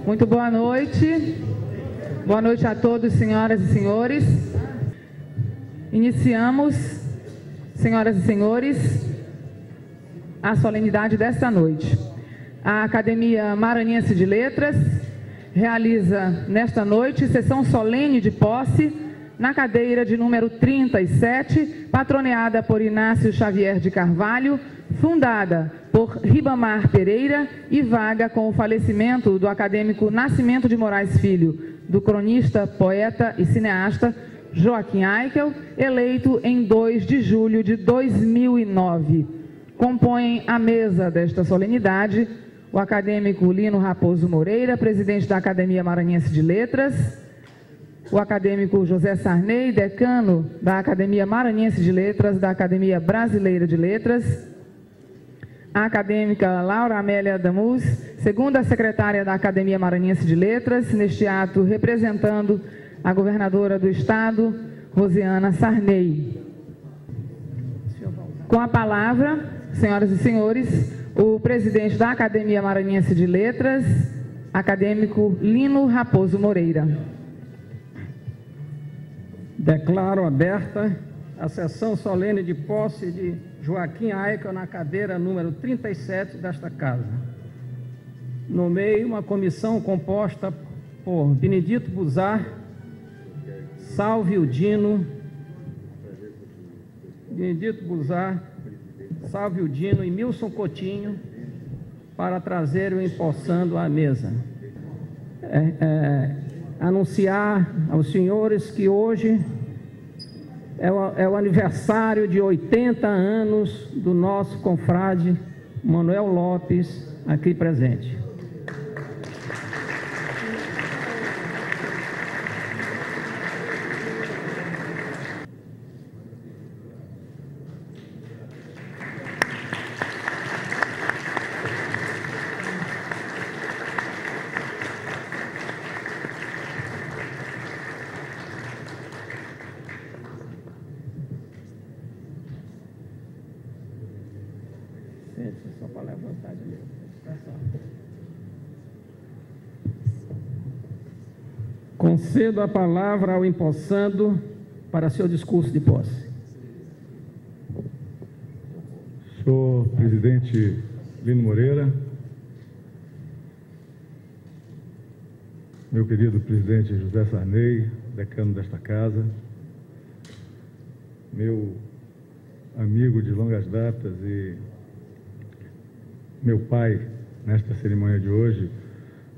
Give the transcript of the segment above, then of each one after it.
Muito boa noite. Boa noite a todos, senhoras e senhores. Iniciamos, senhoras e senhores, a solenidade desta noite. A Academia Maranhense de Letras realiza nesta noite sessão solene de posse na cadeira de número 37, patroneada por Inácio Xavier de Carvalho, fundada por Ribamar Pereira e vaga com o falecimento do acadêmico Nascimento de Moraes Filho, do cronista, poeta e cineasta Joaquim Aikel, eleito em 2 de julho de 2009. Compõem a mesa desta solenidade o acadêmico Lino Raposo Moreira, presidente da Academia Maranhense de Letras, o acadêmico José Sarney, decano da Academia Maranhense de Letras, da Academia Brasileira de Letras, a acadêmica Laura Amélia Damus, segunda secretária da Academia Maranhense de Letras, neste ato representando a governadora do Estado, Rosiana Sarney. Com a palavra, senhoras e senhores, o presidente da Academia Maranhense de Letras, acadêmico Lino Raposo Moreira. Declaro aberta a sessão solene de posse de Joaquim Aikel na cadeira número 37 desta Casa. Nomeio uma comissão composta por Benedito Buzar, Salvio Dino e Milson Coutinho para trazer o empossando à mesa. Anunciar aos senhores que hoje é o aniversário de 80 anos do nosso confrade Manuel Lopes, aqui presente. Só para levantar de novo. Concedo a palavra ao empossando para seu discurso de posse. Senhor presidente Lino Moreira, meu querido presidente José Sarney, decano desta casa, meu amigo de longas datas e meu pai, nesta cerimônia de hoje,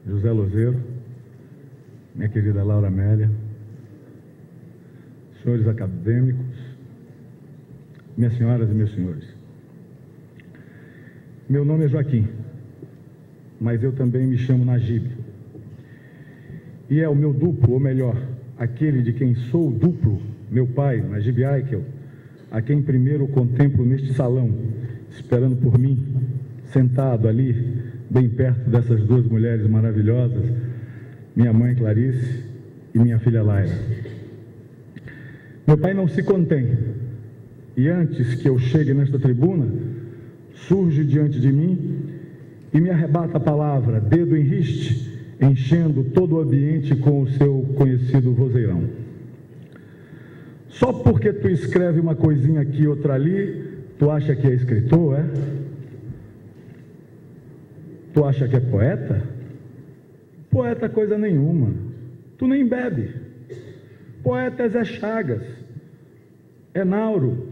José Lozeiro, minha querida Laura Amélia, senhores acadêmicos, minhas senhoras e meus senhores. Meu nome é Joaquim, mas eu também me chamo Najib. E é o meu duplo, ou melhor, aquele de quem sou o duplo, meu pai, Najib Aikel, a quem primeiro contemplo neste salão, esperando por mim, sentado ali, bem perto dessas duas mulheres maravilhosas, minha mãe Clarice e minha filha Laila. Meu pai não se contém, e antes que eu chegue nesta tribuna, surge diante de mim e me arrebata a palavra, dedo em riste, enchendo todo o ambiente com o seu conhecido vozeirão. Só porque tu escreve uma coisinha aqui, outra ali, tu acha que é escritor, é? Tu acha que é poeta? Poeta coisa nenhuma. Tu nem bebe. Poeta é Zé Chagas, é Nauro,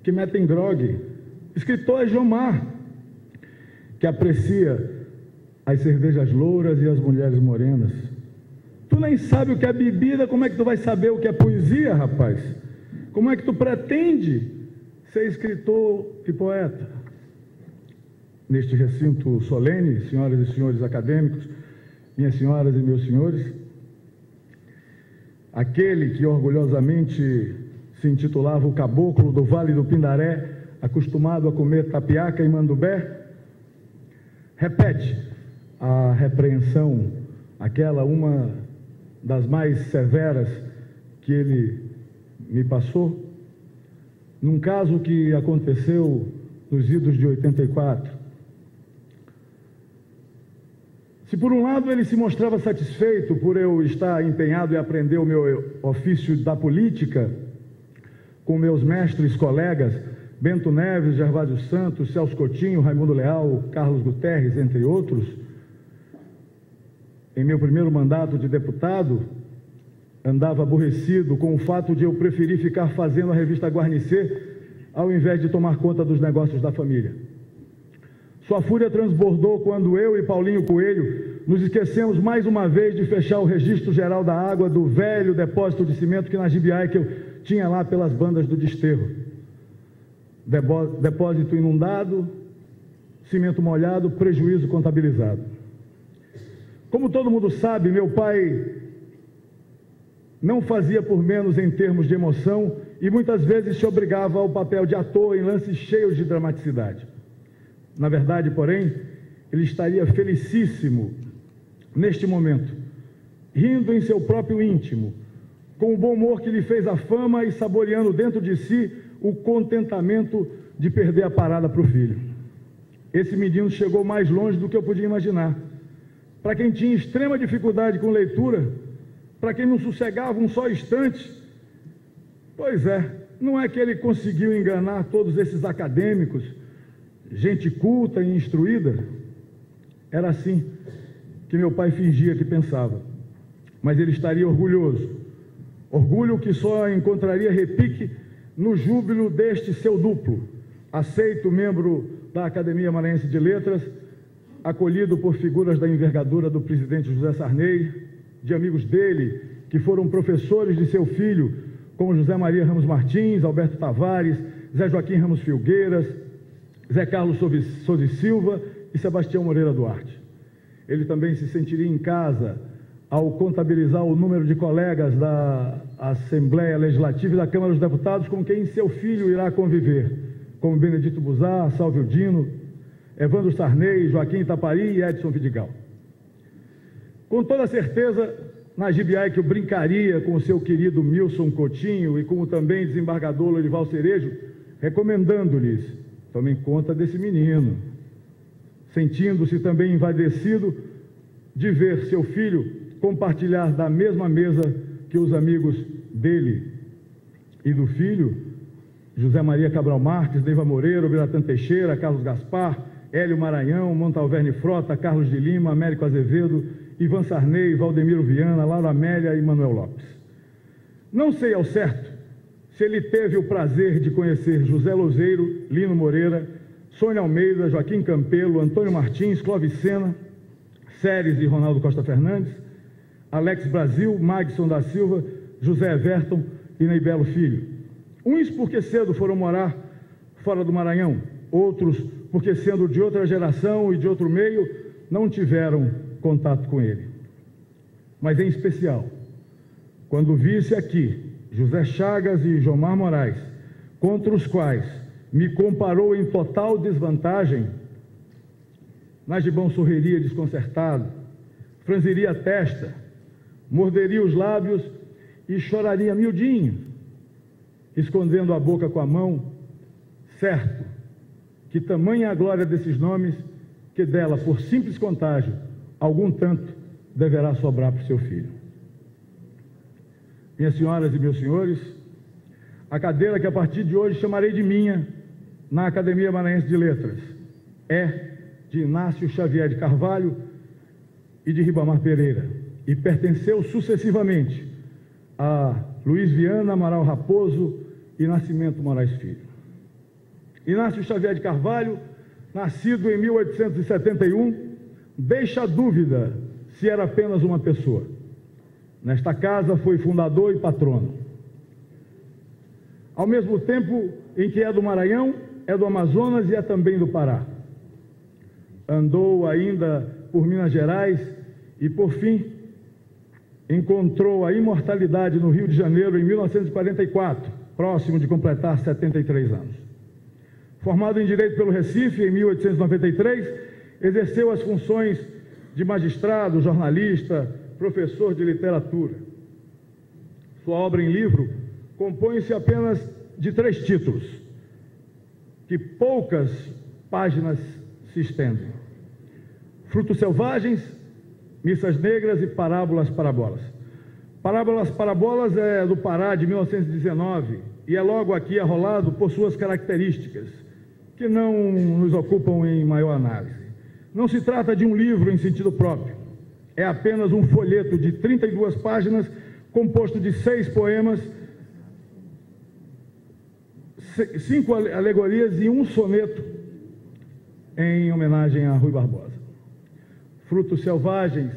que metem grogue. Escritor é Jomar, que aprecia as cervejas louras e as mulheres morenas. Tu nem sabe o que é bebida, como é que tu vai saber o que é poesia, rapaz? Como é que tu pretende ser escritor e poeta? Neste recinto solene, senhoras e senhores acadêmicos, minhas senhoras e meus senhores, aquele que orgulhosamente se intitulava o caboclo do Vale do Pindaré, acostumado a comer tapiaca e mandubé, repete a repreensão, aquela uma das mais severas que ele me passou, num caso que aconteceu nos idos de 84. Se por um lado ele se mostrava satisfeito por eu estar empenhado em aprender o meu ofício da política com meus mestres colegas Bento Neves, Gervásio Santos, Celso Coutinho, Raimundo Leal, Carlos Guterres, entre outros, em meu primeiro mandato de deputado, andava aborrecido com o fato de eu preferir ficar fazendo a revista Guarnecer ao invés de tomar conta dos negócios da família. Sua fúria transbordou quando eu e Paulinho Coelho nos esquecemos mais uma vez de fechar o registro geral da água do velho depósito de cimento que Najib Aikel tinha lá pelas bandas do Desterro. Depósito inundado, cimento molhado, prejuízo contabilizado. Como todo mundo sabe, meu pai não fazia por menos em termos de emoção e muitas vezes se obrigava ao papel de ator em lances cheios de dramaticidade. Na verdade, porém, ele estaria felicíssimo neste momento, rindo em seu próprio íntimo, com o bom humor que lhe fez a fama e saboreando dentro de si o contentamento de perder a parada para o filho. Esse menino chegou mais longe do que eu podia imaginar. Para quem tinha extrema dificuldade com leitura, para quem não sossegava um só instante, pois é, não é que ele conseguiu enganar todos esses acadêmicos, gente culta e instruída? Era assim que meu pai fingia que pensava, mas ele estaria orgulhoso, orgulho que só encontraria repique no júbilo deste seu duplo, aceito membro da Academia Maranhense de Letras, acolhido por figuras da envergadura do presidente José Sarney, de amigos dele, que foram professores de seu filho, como José Maria Ramos Martins, Alberto Tavares, Zé Joaquim Ramos Filgueiras, Zé Carlos Souza Silva e Sebastião Moreira Duarte. Ele também se sentiria em casa ao contabilizar o número de colegas da Assembleia Legislativa e da Câmara dos Deputados com quem seu filho irá conviver, como Benedito Buzar, Salvio Dino, Evandro Sarney, Joaquim Itapari e Edson Vidigal. Com toda certeza, Najib Aikel brincaria com o seu querido Milson Coutinho e com o também desembargador Lorival Cerejo, recomendando-lhes: tomem conta desse menino, sentindo-se também envaidecido de ver seu filho compartilhar da mesma mesa que os amigos dele e do filho, José Maria Cabral Marques, Neiva Moreira, Biratã Teixeira, Carlos Gaspar, Hélio Maranhão, Montalverne Frota, Carlos de Lima, Américo Azevedo, Ivan Sarney, Valdemiro Viana, Laura Amélia e Manuel Lopes. Não sei ao certo se ele teve o prazer de conhecer José Lozeiro, Lino Moreira, Sônia Almeida, Joaquim Campelo, Antônio Martins, Clóvis Sena, Séries e Ronaldo Costa Fernandes, Alex Brasil, Magson da Silva, José Everton e Ney Belo Filho. Uns porque cedo foram morar fora do Maranhão, outros porque, sendo de outra geração e de outro meio, não tiveram contato com ele. Mas, em especial, quando visse aqui José Chagas e Jomar Moraes, contra os quais me comparou em total desvantagem, Najibão sorriria desconcertado, franziria a testa, morderia os lábios e choraria miudinho, escondendo a boca com a mão, certo que tamanha a glória desses nomes que dela, por simples contágio, algum tanto deverá sobrar para o seu filho. Minhas senhoras e meus senhores, a cadeira que a partir de hoje chamarei de minha na Academia Maranhense de Letras é de Inácio Xavier de Carvalho e de Ribamar Pereira, e pertenceu sucessivamente a Luiz Viana, Amaral Raposo e Nascimento Moraes Filho. Inácio Xavier de Carvalho, nascido em 1871, deixa a dúvida se era apenas uma pessoa. Nesta casa foi fundador e patrono. Ao mesmo tempo em que é do Maranhão, é do Amazonas e é também do Pará. Andou ainda por Minas Gerais e, por fim, encontrou a imortalidade no Rio de Janeiro em 1944, próximo de completar 73 anos. Formado em Direito pelo Recife em 1893, exerceu as funções de magistrado, jornalista, professor de literatura. Sua obra em livro compõe-se apenas de 3 títulos, que poucas páginas se estendem: Frutos Selvagens, Missas Negras e Parábolas Parabolas. Parábolas Parabolas é do Pará, de 1919, e é logo aqui arrolado por suas características, que não nos ocupam em maior análise. Não se trata de um livro em sentido próprio, é apenas um folheto de 32 páginas, composto de 6 poemas, 5 alegorias e um soneto em homenagem a Rui Barbosa. Frutos Selvagens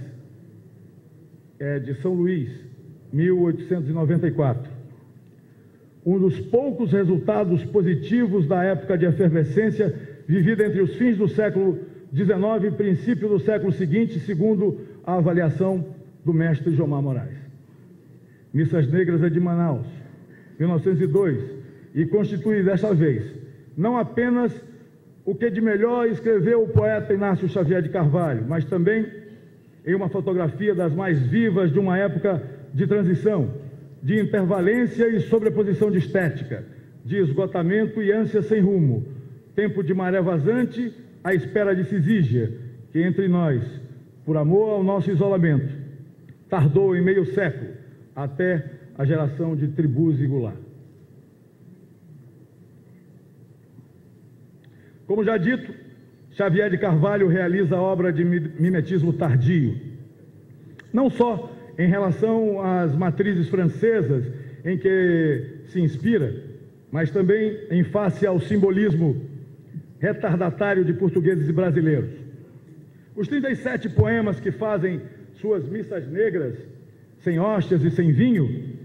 é de São Luís, 1894. Um dos poucos resultados positivos da época de efervescência vivida entre os fins do século XIX e princípio do século seguinte, segundo a avaliação do mestre Jomar Moraes. Missas Negras é de Manaus, 1902, e constitui desta vez não apenas o que de melhor escreveu o poeta Inácio Xavier de Carvalho, mas também em uma fotografia das mais vivas de uma época de transição, de intervalência e sobreposição de estética, de esgotamento e ânsia sem rumo, tempo de maré vazante à espera de Cisígia, que entre nós, por amor ao nosso isolamento, tardou em meio século, até a geração de Tribus e Goulart. Como já dito, Xavier de Carvalho realiza a obra de mimetismo tardio, não só em relação às matrizes francesas em que se inspira, mas também em face ao simbolismo retardatário de portugueses e brasileiros. Os 37 poemas que fazem suas missas negras, sem hóstias e sem vinho,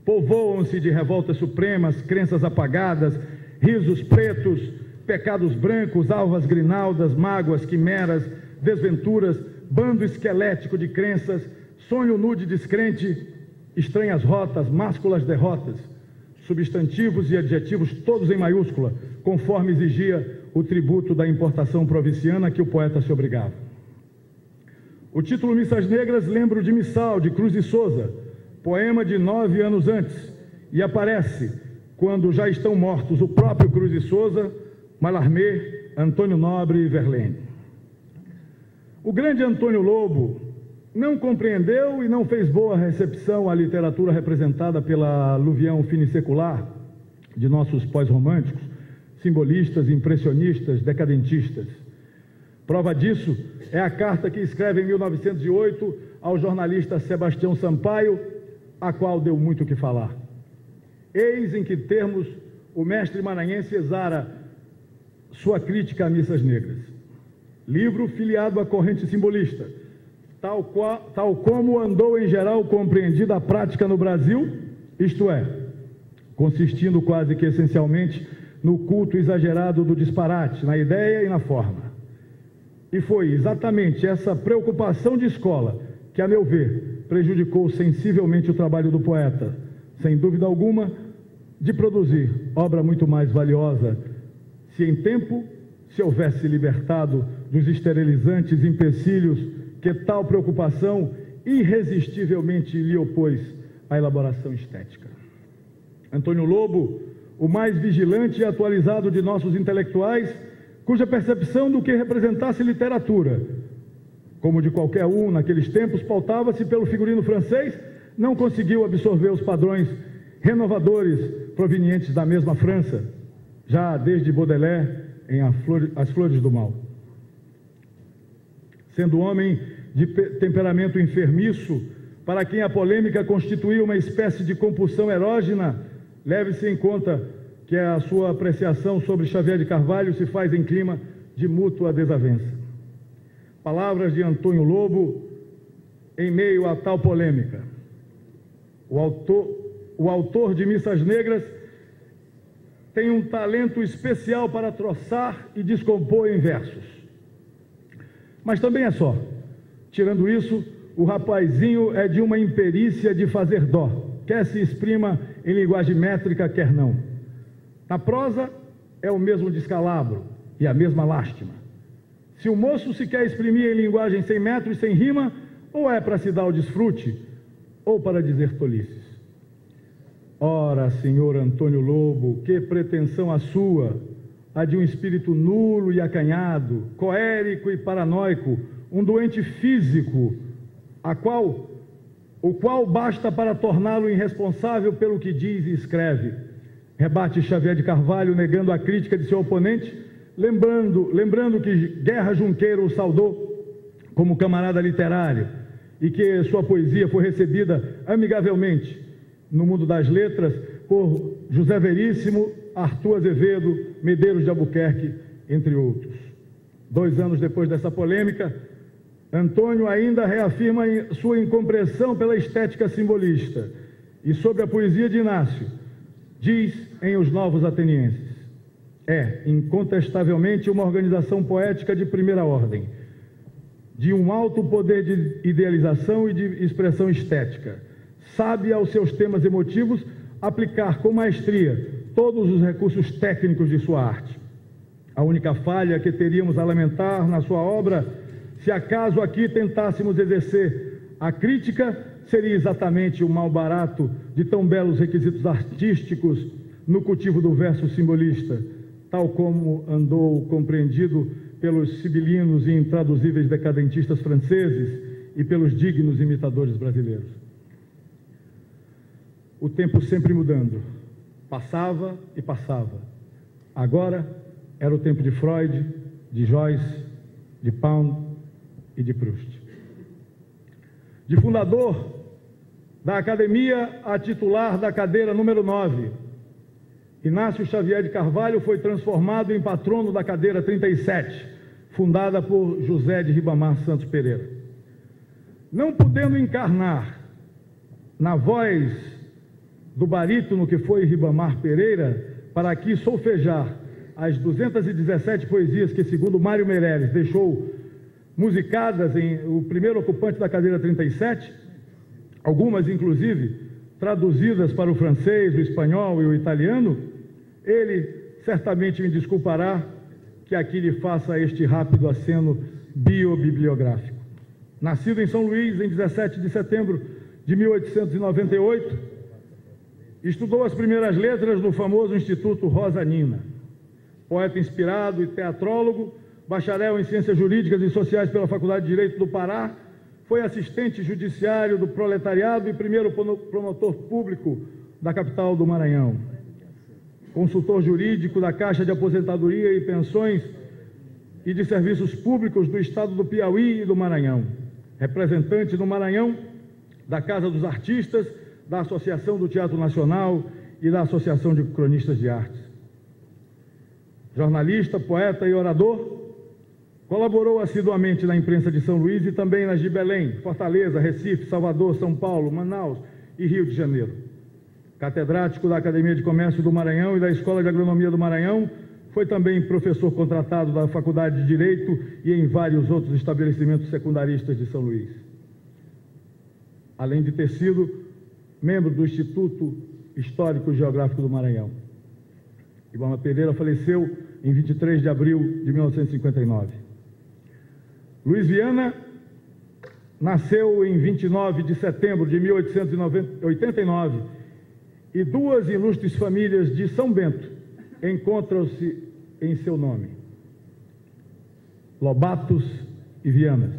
povoam-se de revoltas supremas, crenças apagadas, risos pretos, pecados brancos, alvas grinaldas, mágoas, quimeras, desventuras, bando esquelético de crenças, sonho nude descrente, estranhas rotas, másculas derrotas, substantivos e adjetivos todos em maiúscula, conforme exigia o tributo da importação provinciana que o poeta se obrigava. O título Missas Negras lembra o de Missal, de Cruz de Souza, poema de 9 anos antes, e aparece quando já estão mortos o próprio Cruz de Souza, Mallarmé, Antônio Nobre e Verlaine. O grande Antônio Lobo não compreendeu e não fez boa recepção à literatura representada pela aluvião finissecular de nossos pós-românticos, simbolistas, impressionistas, decadentistas. Prova disso é a carta que escreve em 1908 ao jornalista Sebastião Sampaio, a qual deu muito o que falar. Eis em que termos o mestre maranhense exara sua crítica a Missas Negras. Livro filiado à corrente simbolista, tal como andou em geral compreendida a prática no Brasil, isto é, consistindo quase que essencialmente no culto exagerado do disparate, na ideia e na forma. E foi exatamente essa preocupação de escola que, a meu ver, prejudicou sensivelmente o trabalho do poeta, sem dúvida alguma, de produzir obra muito mais valiosa, se em tempo se houvesse libertado dos esterilizantes empecilhos que tal preocupação irresistivelmente lhe opôs à elaboração estética. Antônio Lobo, o mais vigilante e atualizado de nossos intelectuais, cuja percepção do que representasse literatura, como de qualquer um naqueles tempos, pautava-se pelo figurino francês, não conseguiu absorver os padrões renovadores provenientes da mesma França, já desde Baudelaire em As Flores do Mal. Sendo homem de temperamento enfermiço, para quem a polêmica constituiu uma espécie de compulsão erógena, leve-se em conta que a sua apreciação sobre Xavier de Carvalho se faz em clima de mútua desavença. Palavras de Antônio Lobo em meio a tal polêmica. O autor de Missas Negras tem um talento especial para troçar e descompor em versos. Mas também é só. Tirando isso, o rapazinho é de uma imperícia de fazer dó, quer se exprima em linguagem métrica, quer não. Na prosa, é o mesmo descalabro e a mesma lástima. Se o moço se quer exprimir em linguagem sem metro e sem rima, ou é para se dar o desfrute, ou para dizer tolices. Ora, senhor Antônio Lobo, que pretensão a sua, a de um espírito nulo e acanhado, coérico e paranoico, um doente físico, o qual basta para torná-lo irresponsável pelo que diz e escreve. Rebate Xavier de Carvalho, negando a crítica de seu oponente, lembrando que Guerra Junqueiro o saudou como camarada literário e que sua poesia foi recebida amigavelmente no mundo das letras por José Veríssimo, Arthur Azevedo, Medeiros de Albuquerque, entre outros. 2 anos depois dessa polêmica, Antônio ainda reafirma sua incompreensão pela estética simbolista e sobre a poesia de Inácio, diz em Os Novos Atenienses: é, incontestavelmente, uma organização poética de primeira ordem, de um alto poder de idealização e de expressão estética. Sabe aos seus temas emotivos aplicar com maestria todos os recursos técnicos de sua arte. A única falha que teríamos a lamentar na sua obra, se acaso aqui tentássemos exercer a crítica, seria exatamente o mal barato de tão belos requisitos artísticos no cultivo do verso simbolista, tal como andou compreendido pelos sibilinos e intraduzíveis decadentistas franceses e pelos dignos imitadores brasileiros. O tempo sempre mudando, passava e passava. Agora era o tempo de Freud, de Joyce, de Pound e de Proust. De fundador da Academia a titular da cadeira número 9, Inácio Xavier de Carvalho foi transformado em patrono da cadeira 37, fundada por José de Ribamar Santos Pereira. Não podendo encarnar na voz do barítono que foi Ribamar Pereira, para aqui solfejar as 217 poesias que, segundo Mário Meireles, deixou musicadas em o primeiro ocupante da cadeira 37, algumas inclusive traduzidas para o francês, o espanhol e o italiano, ele certamente me desculpará que aqui lhe faça este rápido aceno biobibliográfico. Nascido em São Luís em 17 de setembro de 1898, estudou as primeiras letras no famoso Instituto Rosa Nina. Poeta inspirado e teatrólogo, bacharel em Ciências Jurídicas e Sociais pela Faculdade de Direito do Pará, foi assistente judiciário do proletariado e primeiro promotor público da capital do Maranhão. Consultor jurídico da Caixa de Aposentadoria e Pensões e de Serviços Públicos do Estado do Piauí e do Maranhão. Representante no Maranhão da Casa dos Artistas, da Associação do Teatro Nacional e da Associação de Cronistas de Artes. Jornalista, poeta e orador, colaborou assiduamente na imprensa de São Luís e também nas de Belém, Fortaleza, Recife, Salvador, São Paulo, Manaus e Rio de Janeiro. Catedrático da Academia de Comércio do Maranhão e da Escola de Agronomia do Maranhão, foi também professor contratado da Faculdade de Direito e em vários outros estabelecimentos secundaristas de São Luís. Além de ter sido membro do Instituto Histórico e Geográfico do Maranhão. Ribamar Pereira faleceu em 23 de abril de 1959. Luiz Viana nasceu em 29 de setembro de 1889 e duas ilustres famílias de São Bento encontram-se em seu nome: Lobatos e Vianas.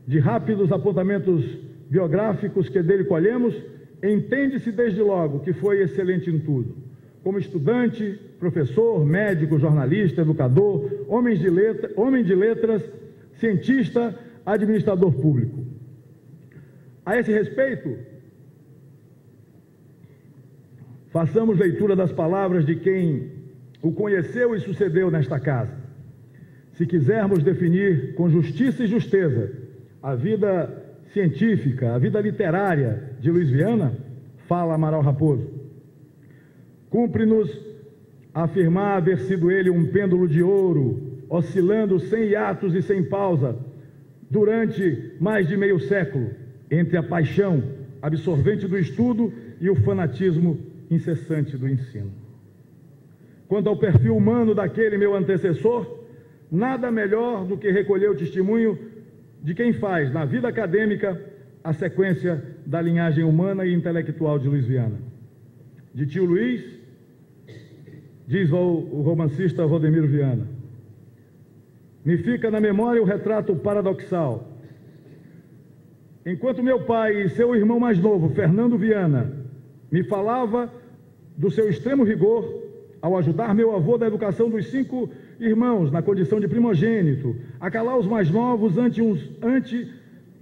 De rápidos apontamentos biográficos que dele colhemos, entende-se desde logo que foi excelente em tudo. Como estudante, professor, médico, jornalista, educador, homem de letras, cientista, administrador público. A esse respeito, façamos leitura das palavras de quem o conheceu e sucedeu nesta casa. Se quisermos definir com justiça e justeza a vida científica, a vida literária de Luiz Viana, fala Amaral Raposo. Cumpre-nos afirmar haver sido ele um pêndulo de ouro, oscilando sem hiatos e sem pausa, durante mais de meio século, entre a paixão absorvente do estudo e o fanatismo incessante do ensino. Quanto ao perfil humano daquele meu antecessor, nada melhor do que recolher o testemunho de quem faz, na vida acadêmica, a sequência da linhagem humana e intelectual de Luiz Viana. De tio Luiz, diz o romancista Valdemiro Viana, me fica na memória o retrato paradoxal Enquanto meu pai e seu irmão mais novo, Fernando Viana, me falava do seu extremo rigor ao ajudar meu avô da educação dos 5 irmãos na condição de primogênito, a calar os mais novos ante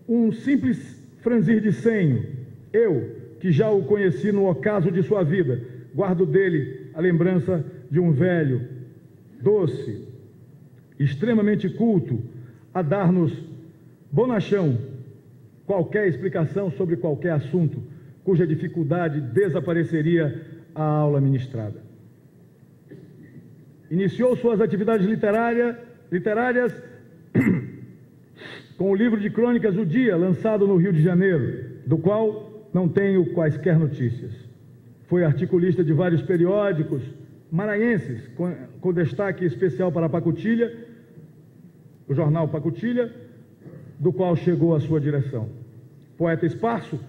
um simples franzir de senho, eu, que já o conheci no ocaso de sua vida, guardo dele a lembrança de um velho, doce, extremamente culto, a dar-nos bonachão qualquer explicação sobre qualquer assunto, cuja dificuldade desapareceria a aula ministrada. Iniciou suas atividades literárias com o livro de crônicas O Dia, lançado no Rio de Janeiro, do qual não tenho quaisquer notícias. Foi articulista de vários periódicos maranhenses, com destaque especial para a Pacutilha, o jornal Pacutilha, do qual chegou à sua direção. Poeta esparso,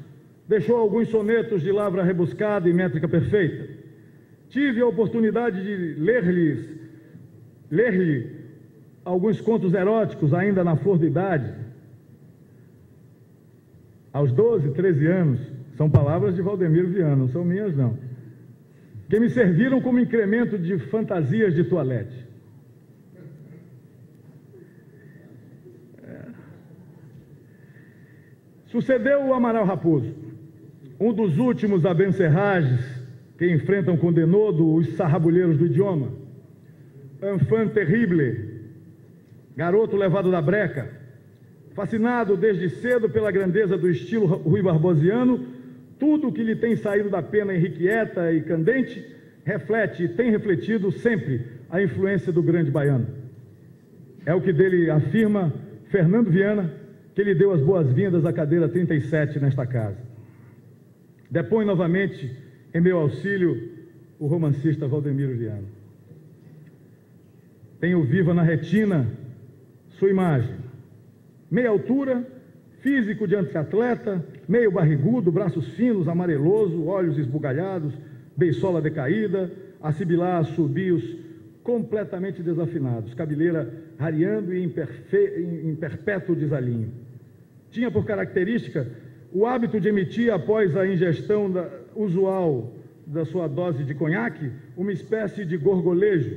deixou alguns sonetos de lavra rebuscada e métrica perfeita. Tive a oportunidade de ler-lhe alguns contos eróticos ainda na flor da idade. Aos 12, 13 anos, são palavras de Valdemiro Viana, não são minhas não, que me serviram como incremento de fantasias de toalete. Sucedeu o Amaral Raposo, um dos últimos abencerrages que enfrentam com denodo os sarrabulheiros do idioma. Enfant terrible, garoto levado da breca, fascinado desde cedo pela grandeza do estilo Rui Barbosiano, tudo o que lhe tem saído da pena irrequieta e candente reflete e tem refletido sempre a influência do grande baiano. É o que dele afirma Fernando Viana, que lhe deu as boas-vindas à cadeira 37 nesta casa. Depõe novamente em meu auxílio o romancista Valdemiro Viana. Tenho viva na retina sua imagem. Meia altura, físico de atleta, meio barrigudo, braços finos, amareloso, olhos esbugalhados, beiçola decaída, a sibilar assobios completamente desafinados, cabeleira rareando e em perpétuo desalinho. Tinha por característica o hábito de emitir, após a ingestão usual da sua dose de conhaque, uma espécie de gorgolejo,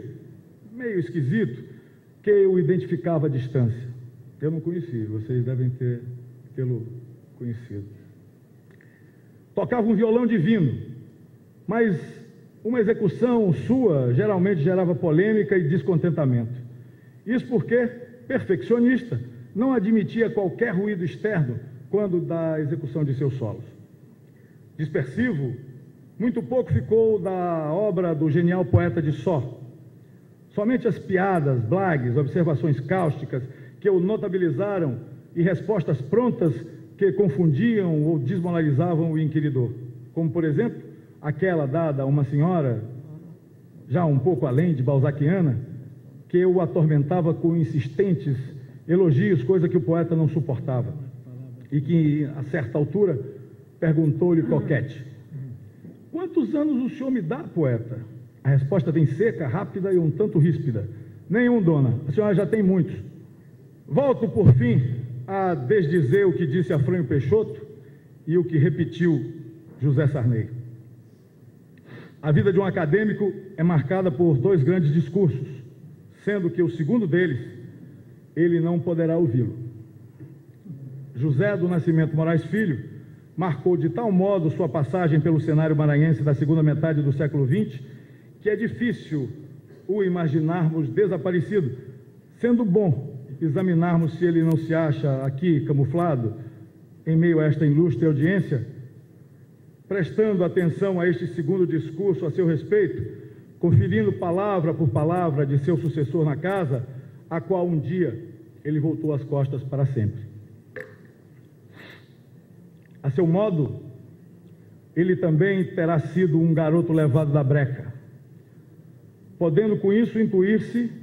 meio esquisito, que eu identificava à distância. Eu não conheci, vocês devem tê-lo conhecido. Tocava um violão divino, mas uma execução sua geralmente gerava polêmica e descontentamento. Isso porque, perfeccionista, não admitia qualquer ruído externo quando da execução de seus solos. Dispersivo, muito pouco ficou da obra do genial poeta de Só. Somente as piadas, blagues, observações cáusticas que o notabilizaram e respostas prontas que confundiam ou desmoralizavam o inquiridor. Como, por exemplo, aquela dada a uma senhora, já um pouco além de balzaquiana, que o atormentava com insistentes elogios, coisa que o poeta não suportava, e que, a certa altura, perguntou-lhe coquete: quantos anos o senhor me dá, poeta? A resposta vem seca, rápida e um tanto ríspida: nenhum, dona, a senhora já tem muitos. Volto, por fim, a desdizer o que disse Afrânio Peixoto e o que repetiu José Sarney. A vida de um acadêmico é marcada por 2 grandes discursos, sendo que o segundo deles, ele não poderá ouvi-lo. José do Nascimento Moraes Filho marcou de tal modo sua passagem pelo cenário maranhense da segunda metade do século XX, que é difícil o imaginarmos desaparecido, sendo bom examinarmos se ele não se acha aqui camuflado, em meio a esta ilustre audiência, prestando atenção a este segundo discurso a seu respeito, conferindo palavra por palavra de seu sucessor na casa, a qual um dia ele voltou as costas para sempre. A seu modo, ele também terá sido um garoto levado da breca, podendo com isso intuir-se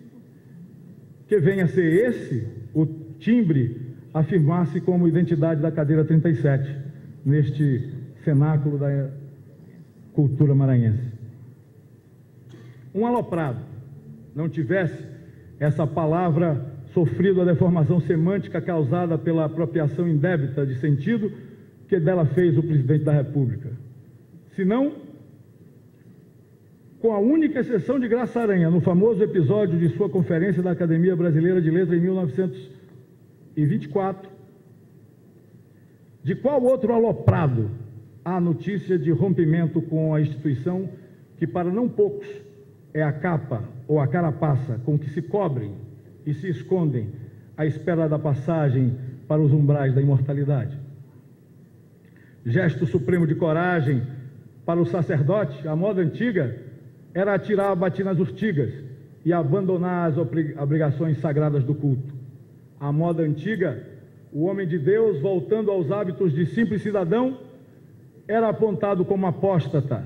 que venha a ser esse o timbre a afirmar-se como identidade da cadeira 37, neste cenáculo da cultura maranhense. Um aloprado não tivesse essa palavra sofrido a deformação semântica causada pela apropriação indébita de sentido que dela fez o presidente da República. Senão, com a única exceção de Graça Aranha, no famoso episódio de sua conferência da Academia Brasileira de Letras em 1924, de qual outro aloprado há notícia de rompimento com a instituição que, para não poucos, é a capa ou a carapaça com que se cobrem e se escondem à espera da passagem para os umbrais da imortalidade? Gesto supremo de coragem para o sacerdote, à moda antiga, era atirar a batina nas urtigas e abandonar as obrigações sagradas do culto. À moda antiga, o homem de Deus, voltando aos hábitos de simples cidadão, era apontado como apóstata,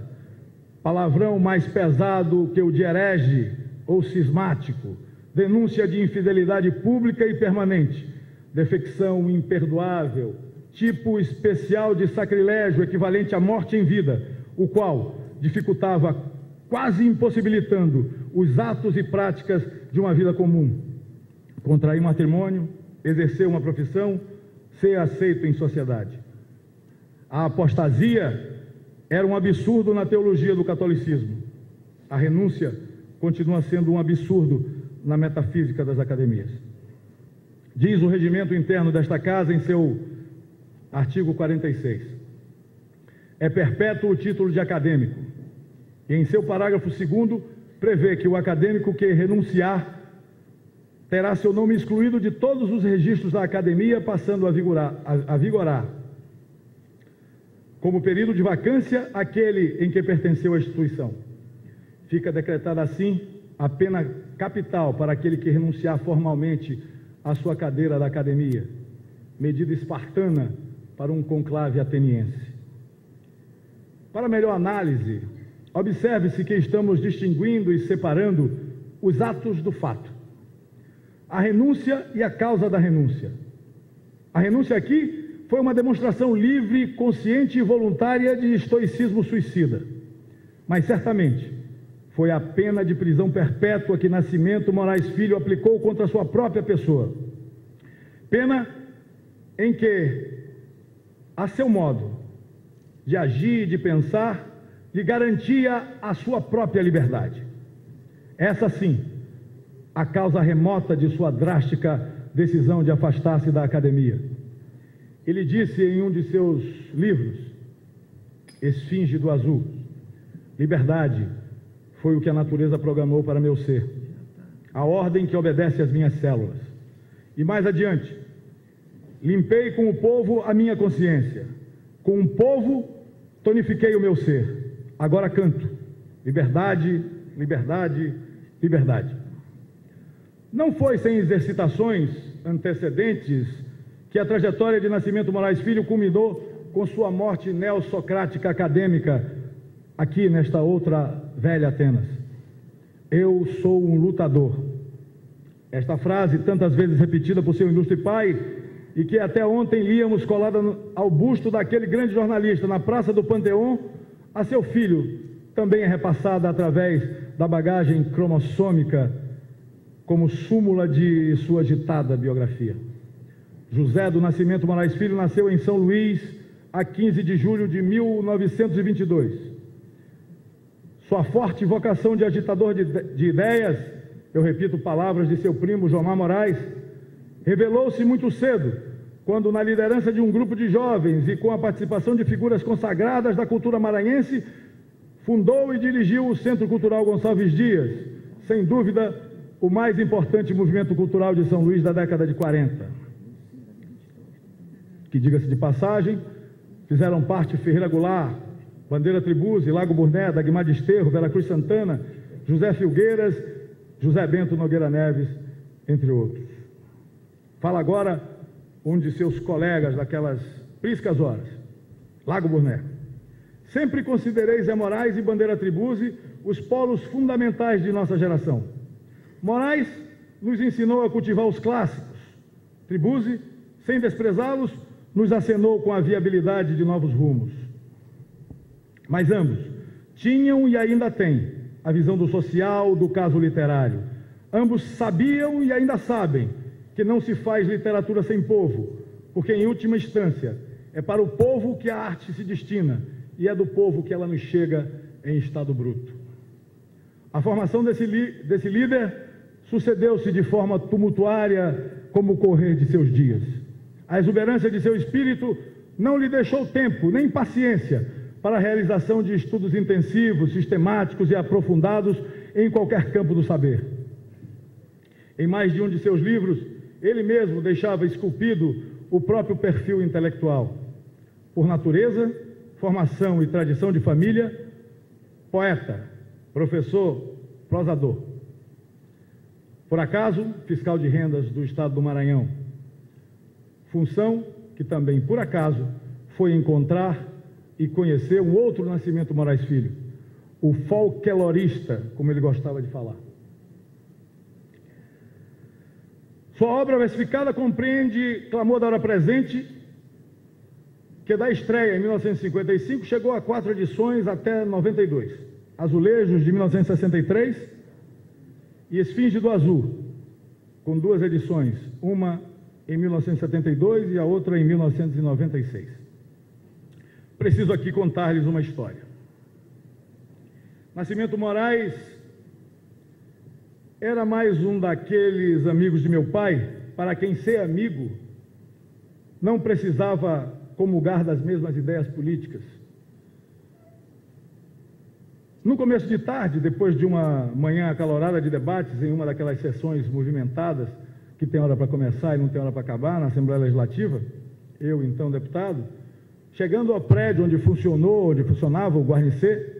palavrão mais pesado que o de herege ou cismático, denúncia de infidelidade pública e permanente, defecção imperdoável, tipo especial de sacrilégio equivalente à morte em vida, o qual dificultava, quase impossibilitando, os atos e práticas de uma vida comum. Contrair matrimônio, exercer uma profissão, ser aceito em sociedade. A apostasia era um absurdo na teologia do catolicismo. A renúncia continua sendo um absurdo na metafísica das academias. Diz o regimento interno desta casa em seu artigo 46. É perpétuo o título de acadêmico. E em seu parágrafo 2º prevê que o acadêmico que renunciar terá seu nome excluído de todos os registros da academia, passando a vigorar como período de vacância aquele em que pertenceu à instituição. Fica decretada assim a pena capital para aquele que renunciar formalmente à sua cadeira da academia, medida espartana para um conclave ateniense. Para melhor análise, observe-se que estamos distinguindo e separando os atos do fato, a renúncia e a causa da renúncia. A renúncia aqui foi uma demonstração livre, consciente e voluntária de estoicismo suicida, mas certamente foi a pena de prisão perpétua que Nascimento Moraes Filho aplicou contra sua própria pessoa. Pena em que, a seu modo de agir e de pensar, lhe garantia a sua própria liberdade. Essa sim, a causa remota de sua drástica decisão de afastar-se da academia. Ele disse em um de seus livros, Esfinge do Azul: liberdade foi o que a natureza programou para meu ser, a ordem que obedece às minhas células. E mais adiante, limpei com o povo a minha consciência, com o povo tonifiquei o meu ser. Agora canto: liberdade, liberdade, liberdade. Não foi sem exercitações antecedentes que a trajetória de Nascimento Moraes Filho culminou com sua morte neossocrática acadêmica aqui nesta outra velha Atenas. Eu sou um lutador. Esta frase, tantas vezes repetida por seu ilustre pai, e que até ontem líamos colada ao busto daquele grande jornalista na Praça do Panteão, a seu filho também é repassada através da bagagem cromossômica como súmula de sua agitada biografia. José do Nascimento Moraes Filho nasceu em São Luís a 15 de julho de 1922. Sua forte vocação de agitador de ideias, eu repito palavras de seu primo Jomar Moraes, revelou-se muito cedo, quando na liderança de um grupo de jovens e com a participação de figuras consagradas da cultura maranhense, fundou e dirigiu o Centro Cultural Gonçalves Dias, sem dúvida o mais importante movimento cultural de São Luís da década de 40. Que, diga-se de passagem, fizeram parte Ferreira Goulart, Bandeira Tribuzzi, Lago Burné, Dagmar de Esterro, Vera Cruz Santana, José Filgueiras, José Bento Nogueira Neves, entre outros. Fala agora um de seus colegas daquelas priscas horas, Lago Burné. Sempre considerei Zé Moraes e Bandeira Tribuzzi os polos fundamentais de nossa geração. Moraes nos ensinou a cultivar os clássicos. Tribuzzi, sem desprezá-los, nos acenou com a viabilidade de novos rumos. Mas ambos tinham e ainda têm a visão do social, do caso literário. Ambos sabiam e ainda sabem que não se faz literatura sem povo, porque, em última instância, é para o povo que a arte se destina e é do povo que ela nos chega em estado bruto. A formação desse líder sucedeu-se de forma tumultuária como o correr de seus dias. A exuberância de seu espírito não lhe deixou tempo, nem paciência, para a realização de estudos intensivos, sistemáticos e aprofundados em qualquer campo do saber. Em mais de um de seus livros, ele mesmo deixava esculpido o próprio perfil intelectual. Por natureza, formação e tradição de família, poeta, professor, prosador. Por acaso, fiscal de rendas do estado do Maranhão. Função que também, por acaso, foi encontrar e conhecer um outro Nascimento Moraes Filho, o folclorista, como ele gostava de falar. Sua obra versificada compreende Clamor da Hora Presente, que da estreia em 1955 chegou a 4 edições até 92. Azulejos, de 1963, e Esfinge do Azul, com 2 edições, uma em 1972 e a outra em 1996. Preciso aqui contar-lhes uma história. Nascimento Moraes era mais um daqueles amigos de meu pai, para quem ser amigo não precisava comungar das mesmas ideias políticas. No começo de tarde, depois de uma manhã acalorada de debates, em uma daquelas sessões movimentadas, que tem hora para começar e não tem hora para acabar, na Assembleia Legislativa, eu, então, deputado, chegando ao prédio onde funcionava o Guarnicê,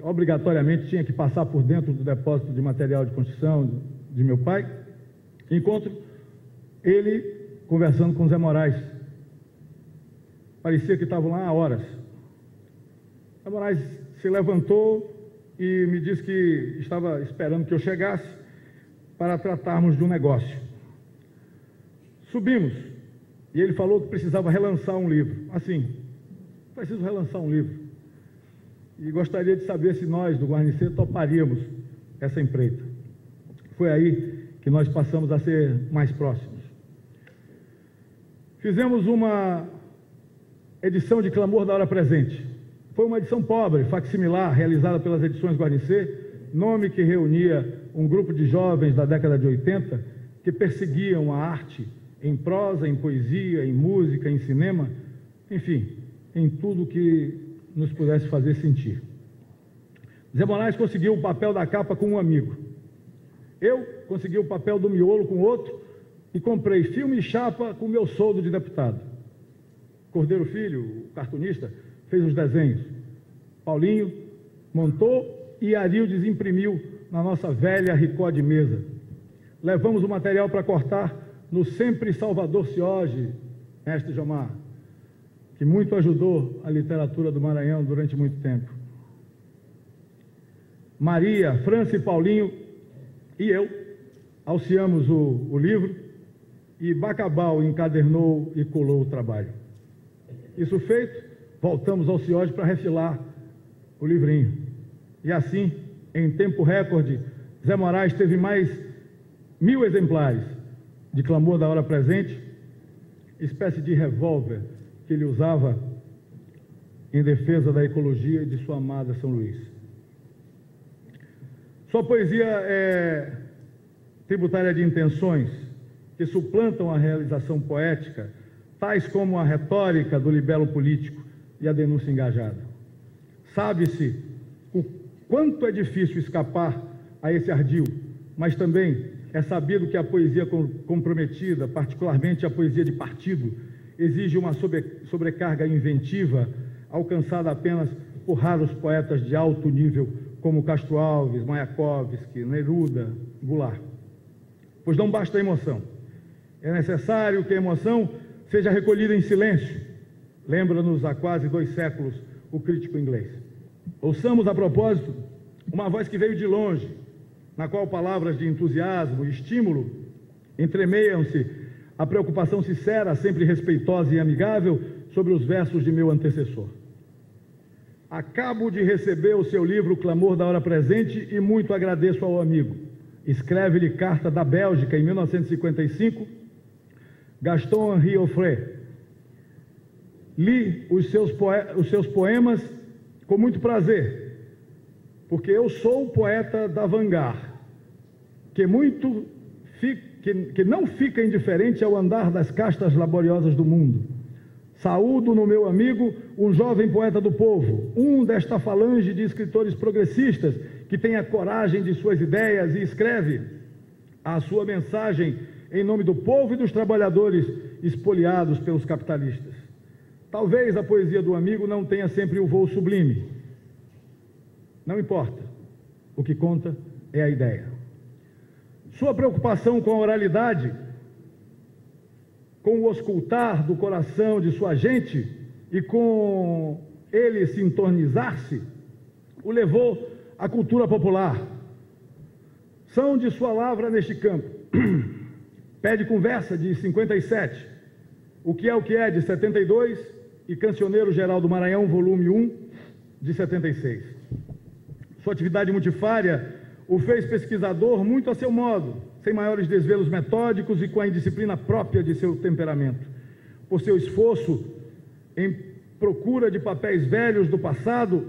obrigatoriamente tinha que passar por dentro do depósito de material de construção de meu pai, encontro ele conversando com Zé Moraes. Parecia que estavam lá há horas. Zé Moraes se levantou e me disse que estava esperando que eu chegasse para tratarmos de um negócio. Subimos e ele falou que precisava relançar um livro. Assim, preciso relançar um livro. E gostaria de saber se nós, do Guarnicê, toparíamos essa empreita. Foi aí que nós passamos a ser mais próximos. Fizemos uma edição de Clamor da Hora Presente. Foi uma edição pobre, facsimilar, realizada pelas edições Guarnicê, nome que reunia um grupo de jovens da década de 80 que perseguiam a arte em prosa, em poesia, em música, em cinema, enfim, em tudo que nos pudesse fazer sentir. Zé Moraes conseguiu o papel da capa com um amigo. Eu consegui o papel do miolo com outro e comprei filme e chapa com meu soldo de deputado. Cordeiro Filho, o cartunista, fez os desenhos. Paulinho montou e Arildes imprimiu na nossa velha Ricó de mesa. Levamos o material para cortar no sempre Salvador Cioge, mestre Jomar, que muito ajudou a literatura do Maranhão durante muito tempo. Maria, França e Paulinho e eu alciamos o livro e Bacabal encadernou e colou o trabalho. Isso feito, voltamos ao Cioge para refilar o livrinho. E assim, em tempo recorde, Zé Moraes teve mais 1000 exemplares de Clamor da Hora Presente, espécie de revólver que ele usava em defesa da ecologia e de sua amada São Luís. Sua poesia é tributária de intenções que suplantam a realização poética, tais como a retórica do libelo político e a denúncia engajada. Sabe-se o quanto é difícil escapar a esse ardil, mas também é sabido que a poesia comprometida, particularmente a poesia de partido, exige uma sobrecarga inventiva alcançada apenas por raros poetas de alto nível, como Castro Alves, Mayakovsky, Neruda, Goulart. Pois não basta a emoção. É necessário que a emoção seja recolhida em silêncio. Lembra-nos há quase 2 séculos o crítico inglês. Ouçamos, a propósito, uma voz que veio de longe, na qual palavras de entusiasmo e estímulo entremeiam-se a preocupação sincera, sempre respeitosa e amigável, sobre os versos de meu antecessor. Acabo de receber o seu livro Clamor da Hora Presente e muito agradeço ao amigo. escreve-lhe carta da Bélgica em 1955, Gaston-Henri Offray. Li os seus poemas com muito prazer, porque eu sou o poeta da vanguarda, que não fica indiferente ao andar das castas laboriosas do mundo. Saúdo no meu amigo um jovem poeta do povo, um desta falange de escritores progressistas que tem a coragem de suas ideias e escreve a sua mensagem em nome do povo e dos trabalhadores espoliados pelos capitalistas. Talvez a poesia do amigo não tenha sempre o voo sublime. Não importa. O que conta é a ideia. Sua preocupação com a oralidade, com o auscultar do coração de sua gente e com ele sintonizar-se, o levou à cultura popular. São de sua lavra neste campo. Pé de Conversa, de 57, O que é, de 72, e Cancioneiro Geral do Maranhão, volume 1, de 76. Sua atividade multifária o fez pesquisador muito a seu modo, sem maiores desvelos metódicos e com a indisciplina própria de seu temperamento. Por seu esforço em procura de papéis velhos do passado,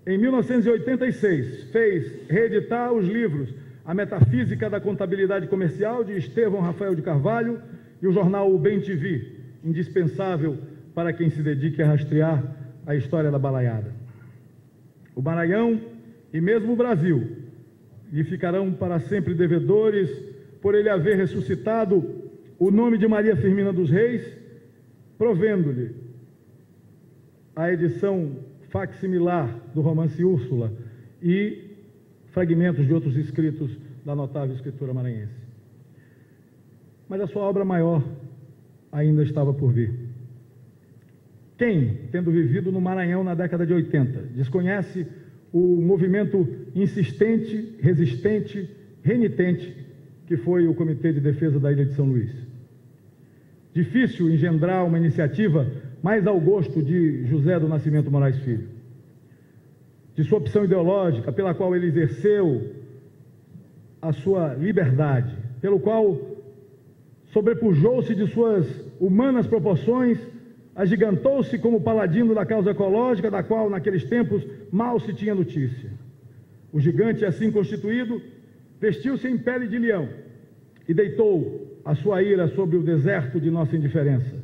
em 1986, fez reeditar os livros A Metafísica da Contabilidade Comercial, de Estevão Rafael de Carvalho, e o jornal O Bem TV, indispensável para quem se dedique a rastrear a história da balaiada. O Maranhão e mesmo o Brasil lhe ficarão para sempre devedores por ele haver ressuscitado o nome de Maria Firmina dos Reis, provendo-lhe a edição facsimilar do romance Úrsula e fragmentos de outros escritos da notável escritura maranhense. Mas a sua obra maior ainda estava por vir. Quem, tendo vivido no Maranhão na década de 80, desconhece o movimento insistente, resistente, renitente que foi o Comitê de Defesa da Ilha de São Luís? Difícil engendrar uma iniciativa mais ao gosto de José do Nascimento Moraes Filho, de sua opção ideológica, pela qual ele exerceu a sua liberdade, pelo qual sobrepujou-se de suas humanas proporções, agigantou-se como paladino da causa ecológica, da qual naqueles tempos mal se tinha notícia. O gigante assim constituído vestiu-se em pele de leão e deitou a sua ira sobre o deserto de nossa indiferença.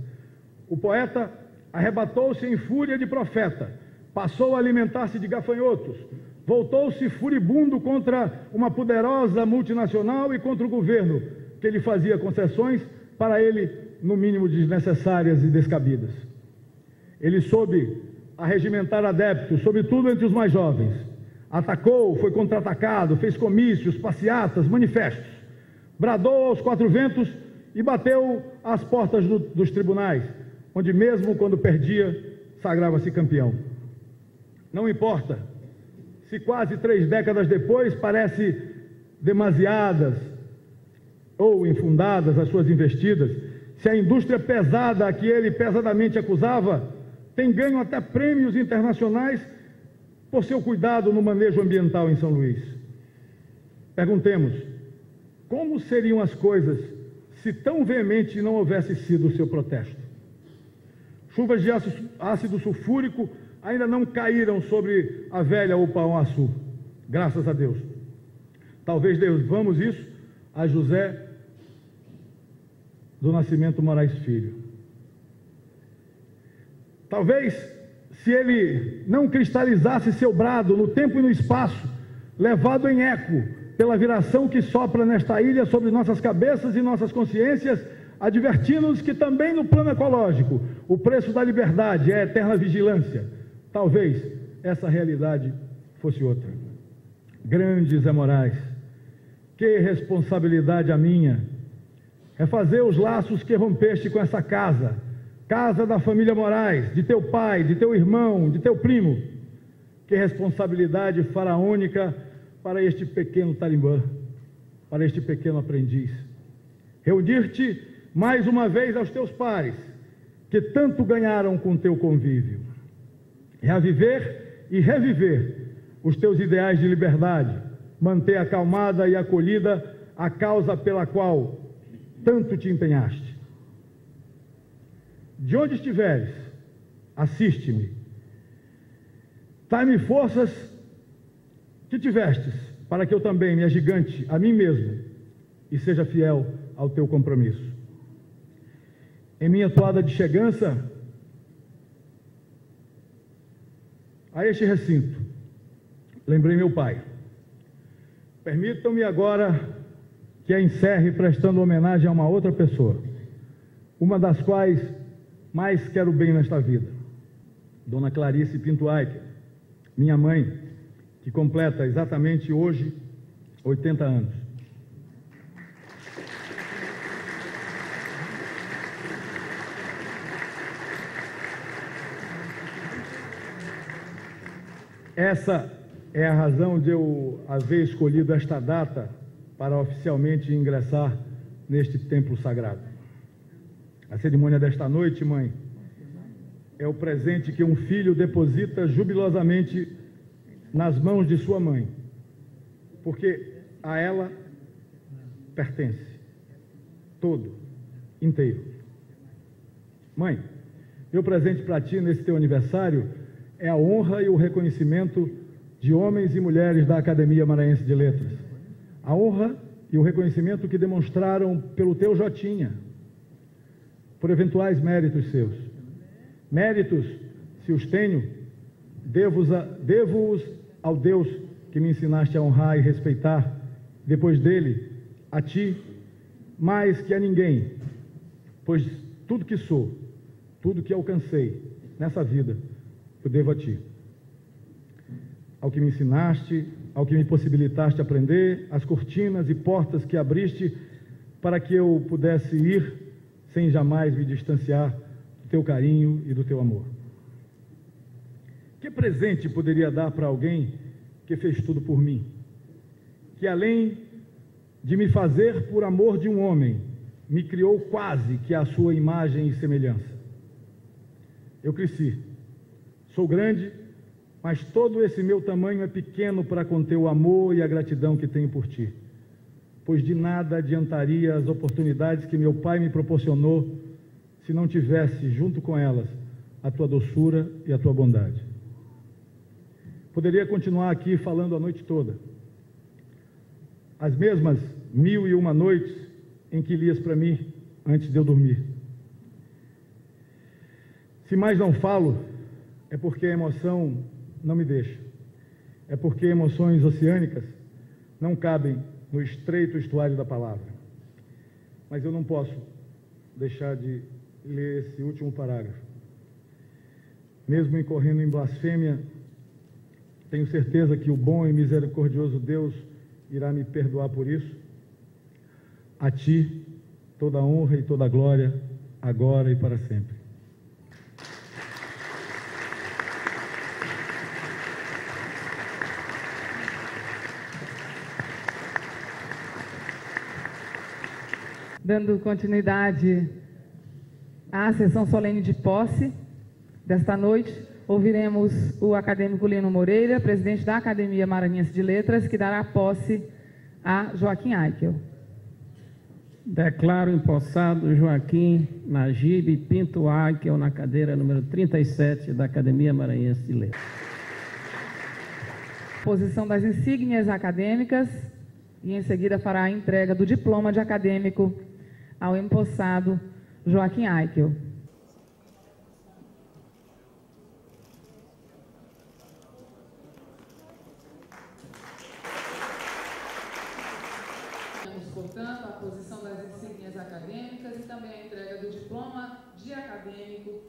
O poeta arrebatou-se em fúria de profeta, passou a alimentar-se de gafanhotos, voltou-se furibundo contra uma poderosa multinacional e contra o governo, que lhe fazia concessões, para ele, no mínimo, desnecessárias e descabidas. Ele soube arregimentar adeptos, sobretudo entre os mais jovens. Atacou, foi contra-atacado, fez comícios, passeatas, manifestos. Bradou aos quatro ventos e bateu às portas dos tribunais, onde mesmo quando perdia, sagrava-se campeão. Não importa se quase 3 décadas depois parece demasiadas ou infundadas as suas investidas, se a indústria pesada a que ele pesadamente acusava tem ganho até prêmios internacionais por seu cuidado no manejo ambiental em São Luís. Perguntemos, como seriam as coisas se tão veemente não houvesse sido o seu protesto? Chuvas de ácido sulfúrico ainda não caíram sobre a velha Upaon-Açu, graças a Deus. Talvez devamos isso a José do Nascimento Moraes Filho. Talvez, se ele não cristalizasse seu brado no tempo e no espaço, levado em eco pela viração que sopra nesta ilha sobre nossas cabeças e nossas consciências, advertindo-nos que também no plano ecológico o preço da liberdade é a eterna vigilância, talvez essa realidade fosse outra. Grande Zé Moraes, que responsabilidade a minha, refazer os laços que rompeste com essa casa, casa da família Moraes, de teu pai, de teu irmão, de teu primo. Que responsabilidade faraônica para este pequeno talimbã, para este pequeno aprendiz. Reunir-te mais uma vez aos teus pares, que tanto ganharam com teu convívio. Reaviver e reviver os teus ideais de liberdade, manter acalmada e acolhida a causa pela qual tanto te empenhaste. De onde estiveres, assiste-me. Dai-me forças que tivestes, para que eu também me agigante a mim mesmo e seja fiel ao teu compromisso. Em minha toada de chegança a este recinto, lembrei meu pai. Permitam-me agora que a encerre prestando homenagem a uma outra pessoa, uma das quais mais quero bem nesta vida, Dona Clarice Pinto Aicker, minha mãe, que completa exatamente hoje 80 anos. Essa é a razão de eu haver escolhido esta data para oficialmente ingressar neste templo sagrado. A cerimônia desta noite, mãe, é o presente que um filho deposita jubilosamente nas mãos de sua mãe, porque a ela pertence todo, inteiro. Mãe, meu presente para ti nesse teu aniversário é a honra e o reconhecimento de homens e mulheres da Academia Maranhense de Letras. A honra e o reconhecimento que demonstraram pelo teu Jotinha, por eventuais méritos seus. Méritos, se os tenho, devo-os ao Deus que me ensinaste a honrar e respeitar, depois dele, a ti, mais que a ninguém, pois tudo que sou, tudo que alcancei nessa vida, eu devo a ti. Ao que me ensinaste, ao que me possibilitaste aprender, as cortinas e portas que abriste para que eu pudesse ir sem jamais me distanciar do teu carinho e do teu amor. Que presente poderia dar para alguém que fez tudo por mim? Que além de me fazer por amor de um homem, me criou quase que à sua imagem e semelhança. Eu cresci, sou grande, mas todo esse meu tamanho é pequeno para conter o amor e a gratidão que tenho por ti, pois de nada adiantaria as oportunidades que meu pai me proporcionou se não tivesse junto com elas a tua doçura e a tua bondade. Poderia continuar aqui falando a noite toda, as mesmas 1001 noites em que lias para mim antes de eu dormir. Se mais não falo, é porque a emoção não me deixa. É porque emoções oceânicas não cabem no estreito estuário da palavra. Mas eu não posso deixar de ler esse último parágrafo. Mesmo incorrendo em blasfêmia, tenho certeza que o bom e misericordioso Deus irá me perdoar por isso. A ti, toda a honra e toda a glória, agora e para sempre. Dando continuidade à sessão solene de posse desta noite, ouviremos o acadêmico Lino Moreira, presidente da Academia Maranhense de Letras, que dará posse a Joaquim Aicker. Declaro empossado Joaquim Najib Pinto Aicker na cadeira número 37 da Academia Maranhense de Letras. Posição das insígnias acadêmicas e em seguida fará a entrega do diploma de acadêmico ao empossado Joaquim Aicker. Portanto, a posição das insígnias acadêmicas e também a entrega do diploma de acadêmico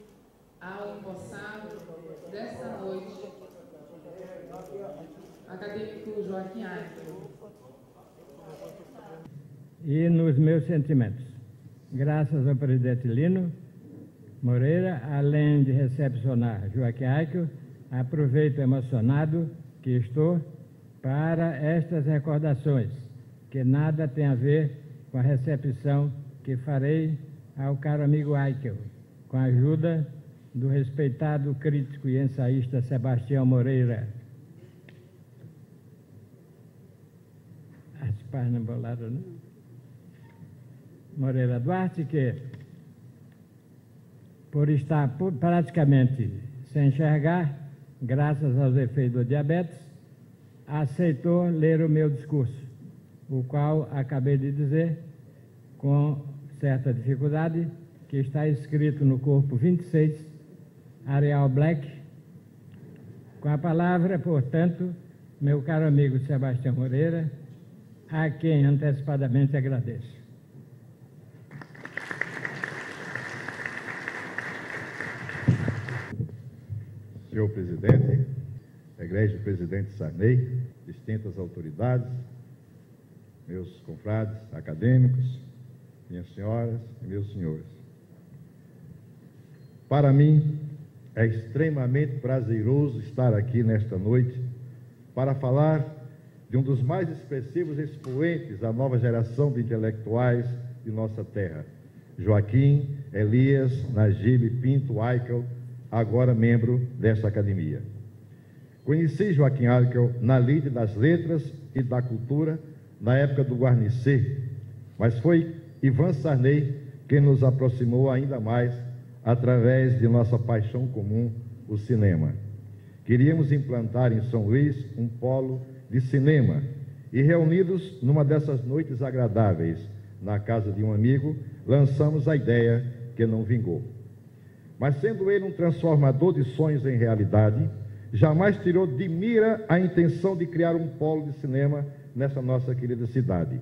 ao empossado desta noite, acadêmico Joaquim Aicker. E nos meus sentimentos, graças ao presidente Lino Moreira, além de recepcionar Joaquim Aicker, aproveito emocionado que estou para estas recordações, que nada tem a ver com a recepção que farei ao caro amigo Aicker, com a ajuda do respeitado crítico e ensaísta Sebastião Moreira. páginas boladas, né? Moreira Duarte, que, por estar praticamente sem enxergar, graças aos efeitos do diabetes, aceitou ler o meu discurso, o qual acabei de dizer, com certa dificuldade, que está escrito no corpo 26, Arial Black. Com a palavra, portanto, meu caro amigo Sebastião Moreira, a quem antecipadamente agradeço. Senhor presidente, egrégio presidente Sarney, distintas autoridades, meus confrades acadêmicos, minhas senhoras e meus senhores. Para mim, é extremamente prazeroso estar aqui nesta noite para falar de um dos mais expressivos expoentes da nova geração de intelectuais de nossa terra, Joaquim Elias Najib Pinto Aikel, agora membro desta academia. Conheci Joaquim Aikel na lide das letras e da cultura na época do Guarnicê, mas foi Ivan Sarney quem nos aproximou ainda mais através de nossa paixão comum, o cinema. Queríamos implantar em São Luís um polo de cinema e, reunidos numa dessas noites agradáveis na casa de um amigo, lançamos a ideia que não vingou. Mas, sendo ele um transformador de sonhos em realidade, jamais tirou de mira a intenção de criar um polo de cinema nessa nossa querida cidade.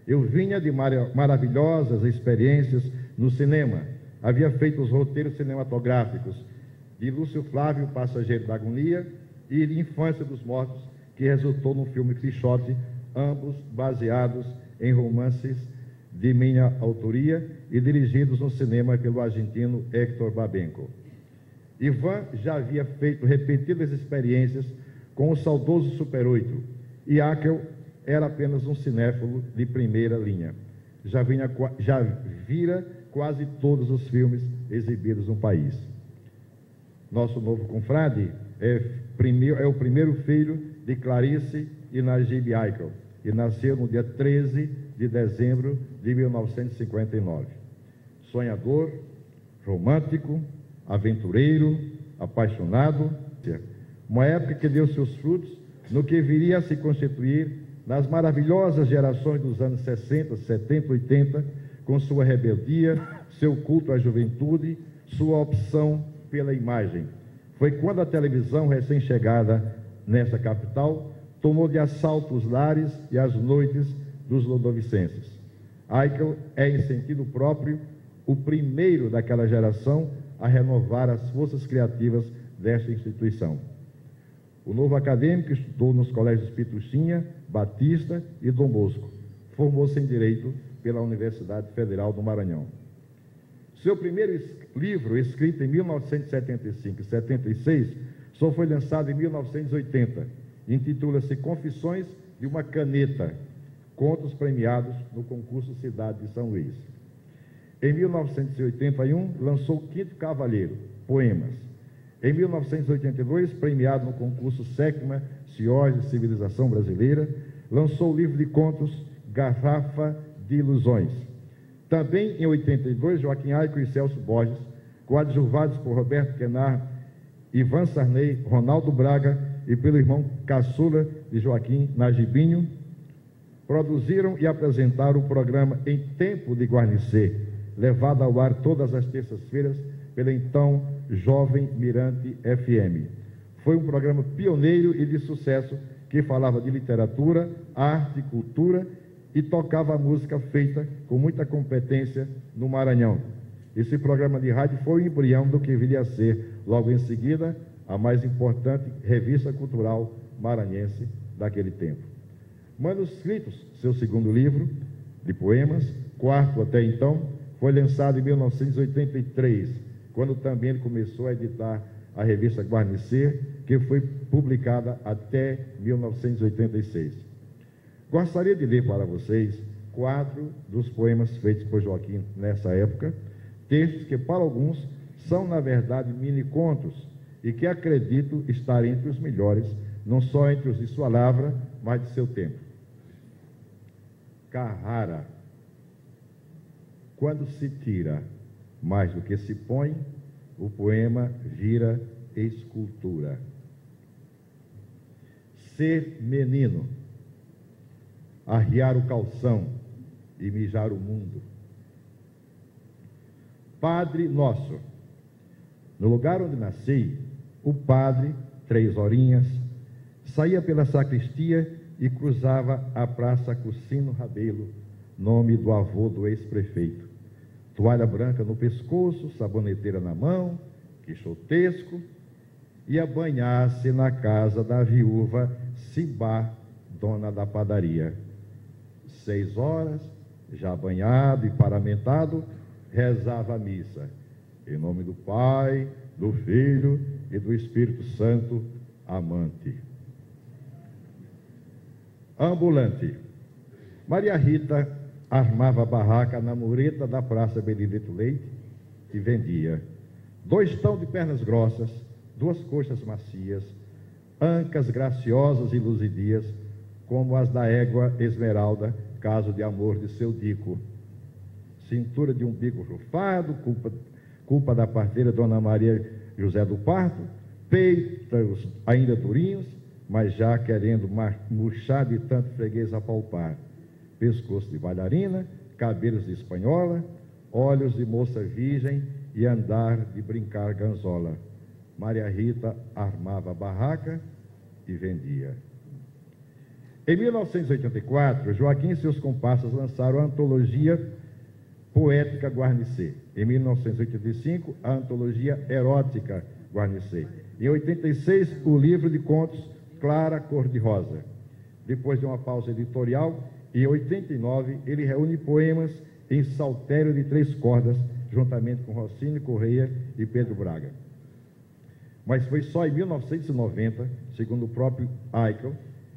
Eu vinha de maravilhosas experiências no cinema. Havia feito os roteiros cinematográficos de Lúcio Flávio, Passageiro da Agonia, e de Infância dos Mortos, que resultou no filme Pichote, ambos baseados em romances de minha autoria e dirigidos no cinema pelo argentino Héctor Babenco. Ivan já havia feito repetidas experiências com o saudoso Super 8 e Aikel era apenas um cinéfilo de primeira linha. Já vira quase todos os filmes exibidos no país. Nosso novo confrade é o primeiro filho de Clarice e Najib Aikel e nasceu no dia 13 de dezembro de 1959. Sonhador, romântico, aventureiro, apaixonado, uma época que deu seus frutos no que viria a se constituir nas maravilhosas gerações dos anos 60, 70, 80, com sua rebeldia, seu culto à juventude, sua opção pela imagem. Foi quando a televisão recém-chegada nessa capital tomou de assalto os lares e as noites dos lodovicenses. Aikel é, em sentido próprio, o primeiro daquela geração a renovar as forças criativas desta instituição. O novo acadêmico estudou nos colégios Pituxinha, Batista e Dom Bosco. Formou-se em Direito pela Universidade Federal do Maranhão. Seu primeiro livro, escrito em 1975 e 76, só foi lançado em 1980. Intitula-se Confissões de uma Caneta, contos premiados no concurso Cidade de São Luís. Em 1981, lançou O Quinto Cavalheiro, Poemas. Em 1982, premiado no concurso SECMA, Ciós de Civilização Brasileira, lançou o livro de contos Garrafa de Ilusões. Também em 82, Joaquim Aikel e Celso Borges, coadjuvados por Roberto Quenar, Ivan Sarney, Ronaldo Braga e pelo irmão caçula de Joaquim, Najibinho, produziram e apresentaram o programa Em Tempo de Guarnicê, levado ao ar todas as terças-feiras pela então Jovem Mirante FM. Foi um programa pioneiro e de sucesso que falava de literatura, arte, cultura e tocava a música feita com muita competência no Maranhão. Esse programa de rádio foi o embrião do que viria a ser, logo em seguida, a mais importante revista cultural maranhense daquele tempo. Manuscritos, seu segundo livro de poemas, quarto até então, foi lançado em 1983, quando também ele começou a editar a revista Guarnicê, que foi publicada até 1986. Gostaria de ler para vocês 4 dos poemas feitos por Joaquim nessa época, textos que para alguns são, na verdade, mini-contos e que acredito estar entre os melhores, não só entre os de sua lavra, mas de seu tempo. Carrara. Quando se tira mais do que se põe, o poema vira escultura. Ser menino, arriar o calção e mijar o mundo. Padre Nosso. No lugar onde nasci, o padre, 3 horinhas, saía pela sacristia e cruzava a Praça Cucino Rabelo, nome do avô do ex-prefeito. Toalha branca no pescoço, saboneteira na mão, quixotesco, ia banhar-se na casa da viúva Cibá, dona da padaria. 6 horas, já banhado e paramentado, rezava a missa. Em nome do Pai, do Filho e do Espírito Santo, amante. Ambulante. Maria Rita armava a barraca na mureta da Praça Benedito Leite e vendia 2 tão de pernas grossas, 2 coxas macias, ancas graciosas e luzidias, como as da égua Esmeralda, caso de amor de seu Dico. Cintura de umbigo rufado, culpa da parteira Dona Maria José do Parto, peitos ainda durinhos, mas já querendo murchar de tanto freguês apalpar. Pescoço de bailarina, cabelos de espanhola, olhos de moça virgem e andar de brincar ganzola. Maria Rita armava a barraca e vendia. Em 1984, Joaquim e seus comparsas lançaram a antologia poética Guarnicê. Em 1985, a antologia erótica Guarnicê. Em 86, o livro de contos Clara Cor-de-Rosa. Depois de uma pausa editorial, em 89, ele reúne poemas em saltério de 3 cordas, juntamente com Rossini, Correia e Pedro Braga. Mas foi só em 1990, segundo o próprio Aikel,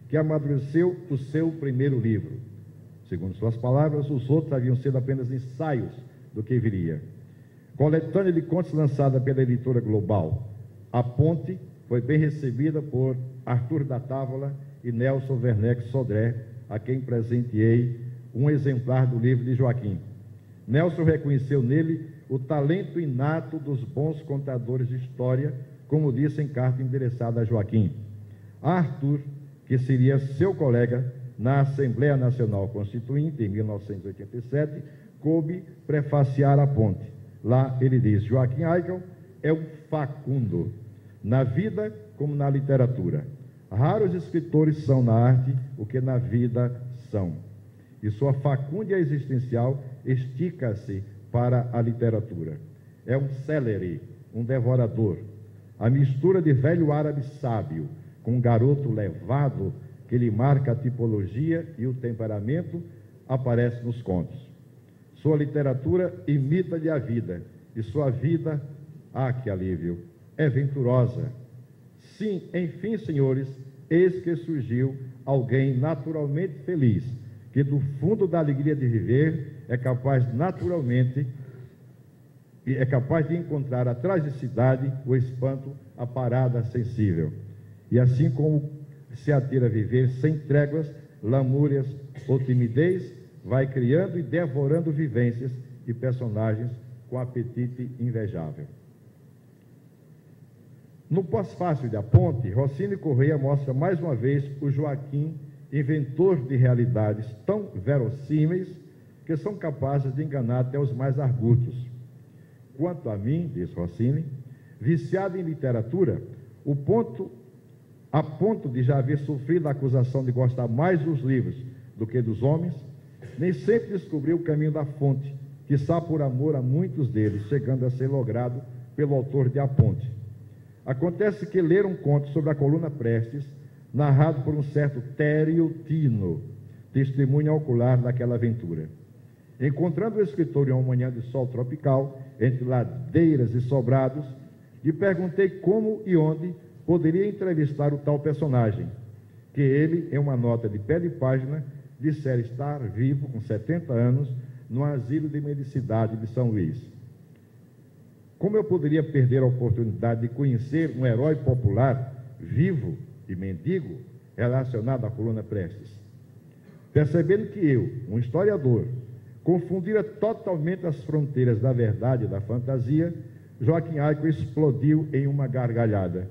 que amadureceu o seu primeiro livro. Segundo suas palavras, os outros haviam sido apenas ensaios do que viria. Coletânea de contos lançada pela editora Global, A Ponte foi bem recebida por Arthur da Távola e Nelson Werneck Sodré, a quem presenteei um exemplar do livro de Joaquim. Nelson reconheceu nele o talento inato dos bons contadores de história, como disse em carta endereçada a Joaquim. Arthur, que seria seu colega na Assembleia Nacional Constituinte, em 1987, coube prefaciar A Ponte. Lá ele diz: Joaquim Aikel é um facundo, na vida como na literatura. Raros escritores são na arte o que na vida são. E sua facúndia existencial estica-se para a literatura. É um celery, um devorador. A mistura de velho árabe sábio com um garoto levado que lhe marca a tipologia e o temperamento aparece nos contos. Sua literatura imita-lhe a vida, e sua vida, que alívio, é venturosa. Sim, enfim, senhores, eis que surgiu alguém naturalmente feliz, que do fundo da alegria de viver é capaz de encontrar atrás de cidade o espanto, a parada sensível. E assim como se atira a viver sem tréguas, lamúrias ou timidez, vai criando e devorando vivências e personagens com apetite invejável. No pós-fácil de A Ponte, Rossini Correia mostra mais uma vez o Joaquim, inventor de realidades tão verossímeis que são capazes de enganar até os mais argutos. Quanto a mim, diz Rossini, viciado em literatura, a ponto de já haver sofrido a acusação de gostar mais dos livros do que dos homens, nem sempre descobriu o caminho da fonte, quiçá por amor a muitos deles, chegando a ser logrado pelo autor de A Ponte. Acontece que leram um conto sobre a coluna Prestes, narrado por um certo Tério Tino, testemunha ocular daquela aventura. Encontrando o escritor em uma manhã de sol tropical, entre ladeiras e sobrados, lhe perguntei como e onde poderia entrevistar o tal personagem, que ele, em uma nota de pé de página, dissera estar vivo, com 70 anos, no asilo de medicidade de São Luís. Como eu poderia perder a oportunidade de conhecer um herói popular, vivo e mendigo, relacionado à coluna Prestes? Percebendo que eu, um historiador, confundira totalmente as fronteiras da verdade e da fantasia, Joaquim Aico explodiu em uma gargalhada.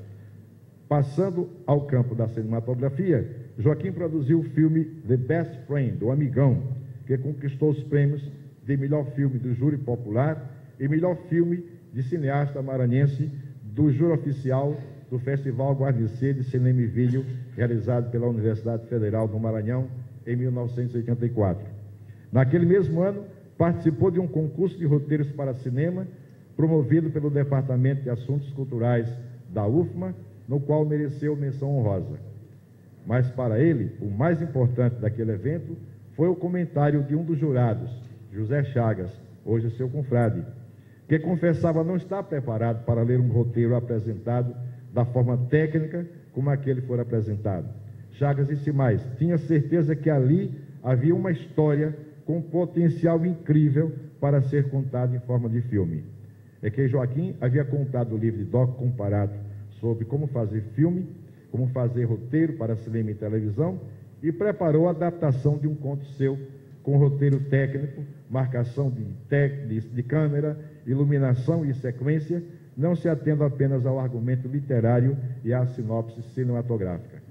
Passando ao campo da cinematografia, Joaquim produziu o filme The Best Friend, O Amigão, que conquistou os prêmios de melhor filme do júri popular e melhor filme de cineasta maranhense do júri oficial do Festival Guarnicê de Cinema e Vídeo, realizado pela Universidade Federal do Maranhão em 1984. Naquele mesmo ano, participou de um concurso de roteiros para cinema, promovido pelo Departamento de Assuntos Culturais da UFMA, no qual mereceu menção honrosa. Mas para ele, o mais importante daquele evento foi o comentário de um dos jurados, José Chagas, hoje seu confrade, que confessava não estar preparado para ler um roteiro apresentado da forma técnica como aquele foi apresentado. Chagas disse mais: tinha certeza que ali havia uma história com potencial incrível para ser contada em forma de filme. É que Joaquim havia contado o livro de Doc Comparato sobre como fazer filme, como fazer roteiro para cinema e televisão, e preparou a adaptação de um conto seu, com roteiro técnico, marcação de câmera, iluminação e sequência, não se atendo apenas ao argumento literário e à sinopse cinematográfica.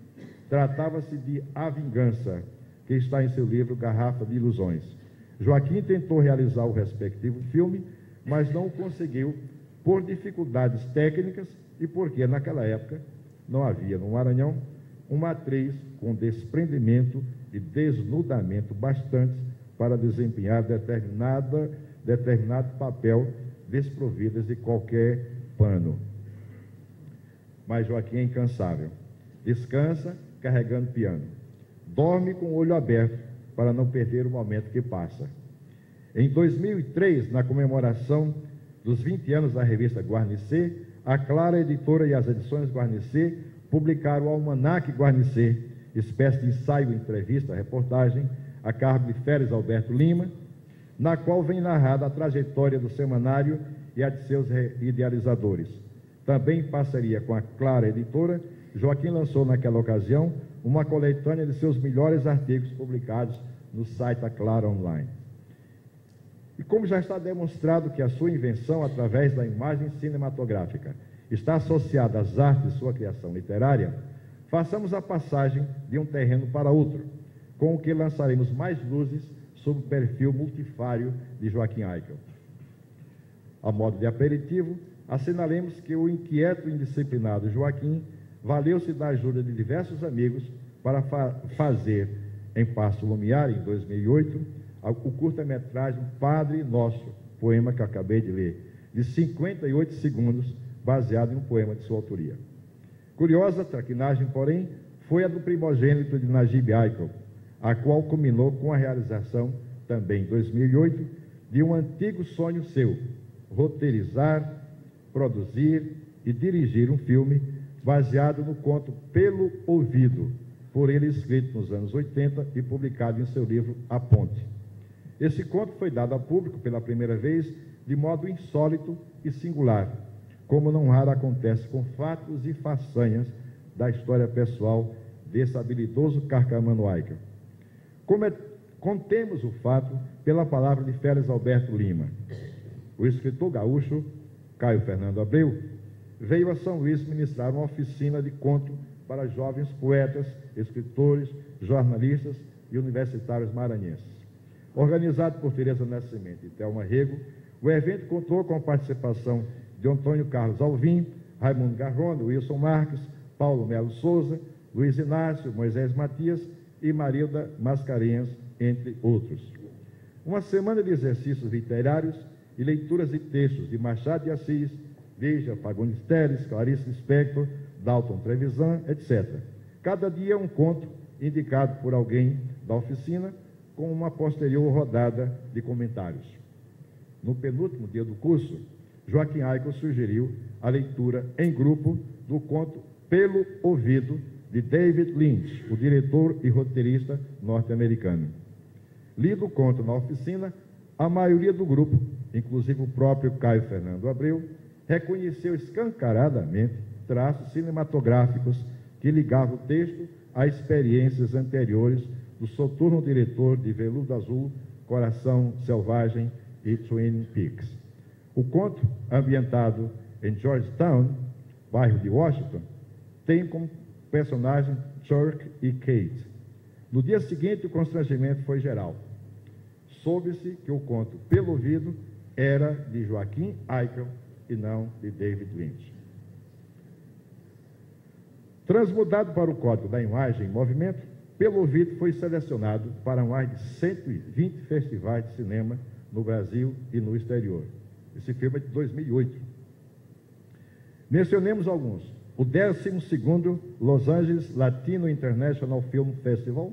Tratava-se de A Vingança, que está em seu livro Garrafa de Ilusões. Joaquim tentou realizar o respectivo filme, mas não o conseguiu por dificuldades técnicas e porque, naquela época, não havia no Maranhão uma atriz com desprendimento e desnudamento bastantes para desempenhar determinado papel desprovidas de qualquer pano. Mas Joaquim é incansável. Descansa carregando piano. Dorme com o olho aberto para não perder o momento que passa. Em 2003, na comemoração dos 20 anos da revista Guarnicê, a Clara Editora e as edições Guarnicê publicaram o Almanaque Guarnicê, espécie de ensaio, entrevista, reportagem, a cargo de Félix Alberto Lima, na qual vem narrada a trajetória do semanário e a de seus idealizadores. Também em parceria com a Clara Editora, Joaquim lançou naquela ocasião uma coletânea de seus melhores artigos publicados no site da Clara Online. E como já está demonstrado que a sua invenção, através da imagem cinematográfica, está associada às artes de sua criação literária, façamos a passagem de um terreno para outro, com o que lançaremos mais luzes sobre o perfil multifário de Joaquim Aico. A modo de aperitivo, assinalemos que o inquieto e indisciplinado Joaquim valeu-se da ajuda de diversos amigos para fazer, em Paço Lumiar, em 2008, o curta-metragem Padre Nosso, poema que eu acabei de ler, de 58 segundos, baseado em um poema de sua autoria. Curiosa traquinagem, porém, foi a do primogênito de Najib Aico, a qual culminou com a realização, também em 2008, de um antigo sonho seu, roteirizar, produzir e dirigir um filme baseado no conto Pelo Ouvido, por ele escrito nos anos 80 e publicado em seu livro A Ponte. Esse conto foi dado a público pela primeira vez de modo insólito e singular, como não raro acontece com fatos e façanhas da história pessoal desse habilidoso carcamano Aico. Contemos o fato pela palavra de Félix Alberto Lima. O escritor gaúcho, Caio Fernando Abreu, veio a São Luís ministrar uma oficina de conto para jovens poetas, escritores, jornalistas e universitários maranhenses. Organizado por Tereza Nascimento e Thelma Rego, o evento contou com a participação de Antônio Carlos Alvim, Raimundo Garrone, Wilson Marques, Paulo Melo Souza, Luiz Inácio, Moisés Matias e Marilda Mascarenhas, entre outros. Uma semana de exercícios literários e leituras de textos de Machado de Assis, Lígia Fagundes Telles, Clarice Lispector, Dalton Trevisan, etc. Cada dia um conto indicado por alguém da oficina, com uma posterior rodada de comentários. No penúltimo dia do curso, Joaquim Aico sugeriu a leitura em grupo do conto Pelo Ouvido, de David Lynch, o diretor e roteirista norte-americano. Lido o conto na oficina, a maioria do grupo, inclusive o próprio Caio Fernando Abreu, reconheceu escancaradamente traços cinematográficos que ligavam o texto a experiências anteriores do soturno diretor de Veludo Azul, Coração Selvagem e Twin Peaks. O conto, ambientado em Georgetown, bairro de Washington, tem como personagem Chuck e Kate. No dia seguinte, o constrangimento foi geral. Soube-se que o conto, pelo ouvido, era de Joaquim Eichel e não de David Lynch. Transmudado para o Código da Imagem em Movimento, pelo ouvido foi selecionado para mais de 120 festivais de cinema no Brasil e no exterior. Esse filme é de 2008. Mencionemos alguns. O 12º Los Angeles Latino International Film Festival,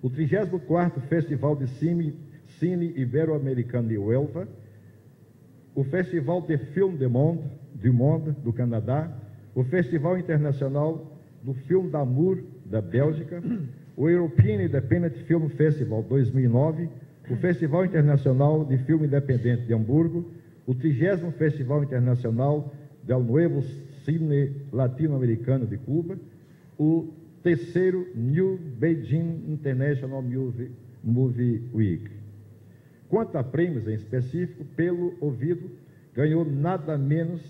o 34º Festival de Cine Ibero-Americano de Huelva, o Festival de Film du Monde, do Canadá, o Festival Internacional do Film d'Amour, da Bélgica, o European Independent Film Festival 2009, o Festival Internacional de Filme Independente de Hamburgo, o 30º Festival Internacional del Nuevo Cine Latino-Americano de Cuba, o 3º New Beijing International Movie Week. Quanto a prêmios em específico, pelo ouvido, ganhou nada menos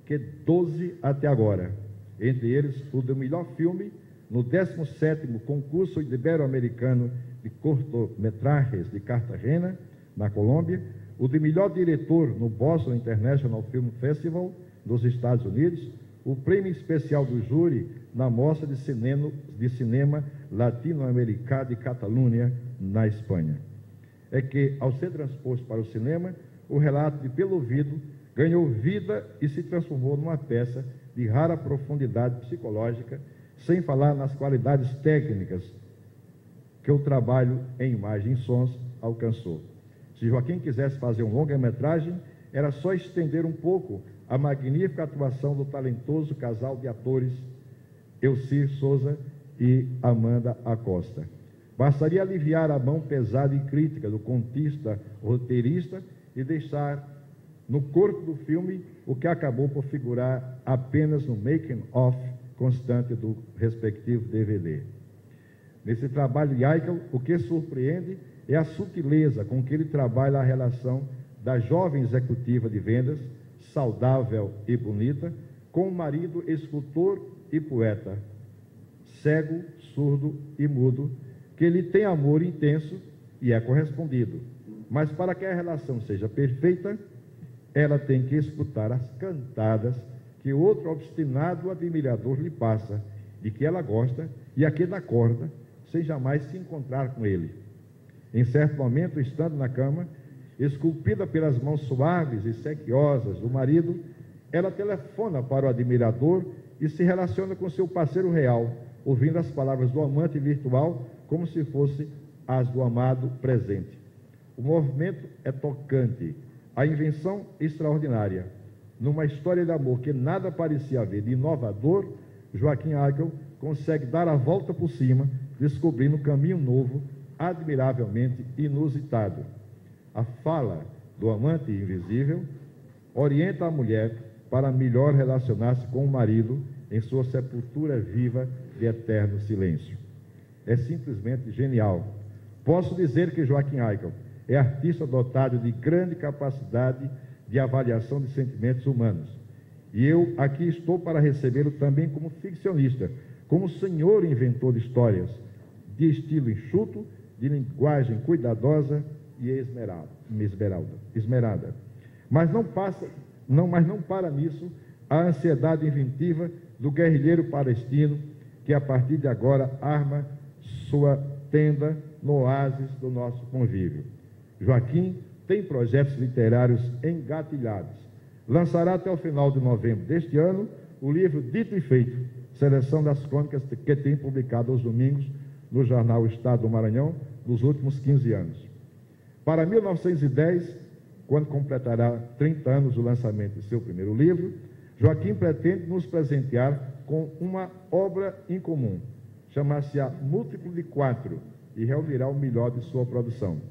que 12 até agora. Entre eles, o do melhor filme no 17º Concurso Ibero-Americano de Cortometragens de Cartagena, na Colômbia, o de melhor diretor no Boston International Film Festival, dos Estados Unidos, o prêmio especial do júri na Mostra de Cinema Latino-Americano de Catalunha, na Espanha. É que, ao ser transposto para o cinema, o relato de Pelo Ouvido ganhou vida e se transformou numa peça de rara profundidade psicológica, sem falar nas qualidades técnicas que o trabalho em imagem e sons alcançou. Se Joaquim quisesse fazer um longa-metragem, era só estender um pouco a magnífica atuação do talentoso casal de atores Elcir Souza e Amanda Acosta. Bastaria aliviar a mão pesada e crítica do contista roteirista e deixar no corpo do filme o que acabou por figurar apenas no making-of constante do respectivo DVD. Nesse trabalho de Eichel, o que surpreende é a sutileza com que ele trabalha a relação da jovem executiva de vendas, saudável e bonita, com o marido escultor e poeta, cego, surdo e mudo, que lhe tem amor intenso e é correspondido. Mas para que a relação seja perfeita, ela tem que escutar as cantadas que outro obstinado admirador lhe passa, de que ela gosta e a que dá corda, sem jamais se encontrar com ele. Em certo momento, estando na cama, esculpida pelas mãos suaves e sequiosas do marido, ela telefona para o admirador e se relaciona com seu parceiro real, ouvindo as palavras do amante virtual como se fossem as do amado presente. O movimento é tocante, a invenção extraordinária. Numa história de amor que nada parecia haver de inovador, Joaquim Eichel consegue dar a volta por cima, descobrindo um caminho novo, admiravelmente inusitado. A fala do amante invisível orienta a mulher para melhor relacionar-se com o marido em sua sepultura viva de eterno silêncio. É simplesmente genial. Posso dizer que Joaquim Eichel é artista dotado de grande capacidade de avaliação de sentimentos humanos. E eu aqui estou para recebê-lo também como ficcionista, como senhor inventor de histórias, de estilo enxuto, de linguagem cuidadosa e esmerada. Mas não para nisso a ansiedade inventiva do guerrilheiro palestino que a partir de agora arma sua tenda no oásis do nosso convívio. Joaquim tem projetos literários engatilhados. Lançará até o final de novembro deste ano o livro Dito e Feito, seleção das crônicas que tem publicado aos domingos no jornal Estado do Maranhão nos últimos 15 anos. Para 1910, quando completará 30 anos do lançamento de seu primeiro livro, Joaquim pretende nos presentear com uma obra incomum. Chamar-se-á Múltiplo de 4 e reunirá o melhor de sua produção.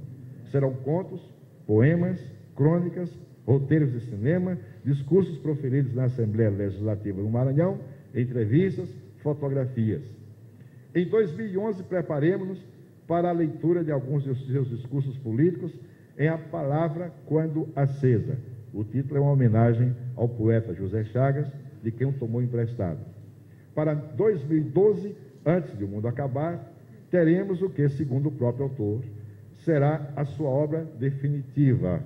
Serão contos, poemas, crônicas, roteiros de cinema, discursos proferidos na Assembleia Legislativa do Maranhão, entrevistas, fotografias. Em 2011, preparemos-nos para a leitura de alguns de seus discursos políticos em A Palavra Quando Acesa. O título é uma homenagem ao poeta José Chagas, de quem o tomou emprestado. Para 2012, antes de o mundo acabar, teremos o que, segundo o próprio autor, será a sua obra definitiva,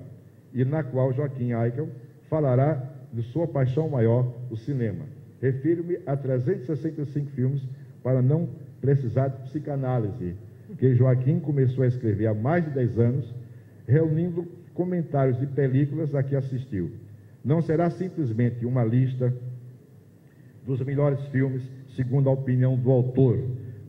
e na qual Joaquim Haeckel falará de sua paixão maior, o cinema. Refiro-me a 365 filmes, para não precisar de psicanálise, que Joaquim começou a escrever há mais de 10 anos, reunindo comentários de películas a que assistiu. Não será simplesmente uma lista dos melhores filmes, segundo a opinião do autor,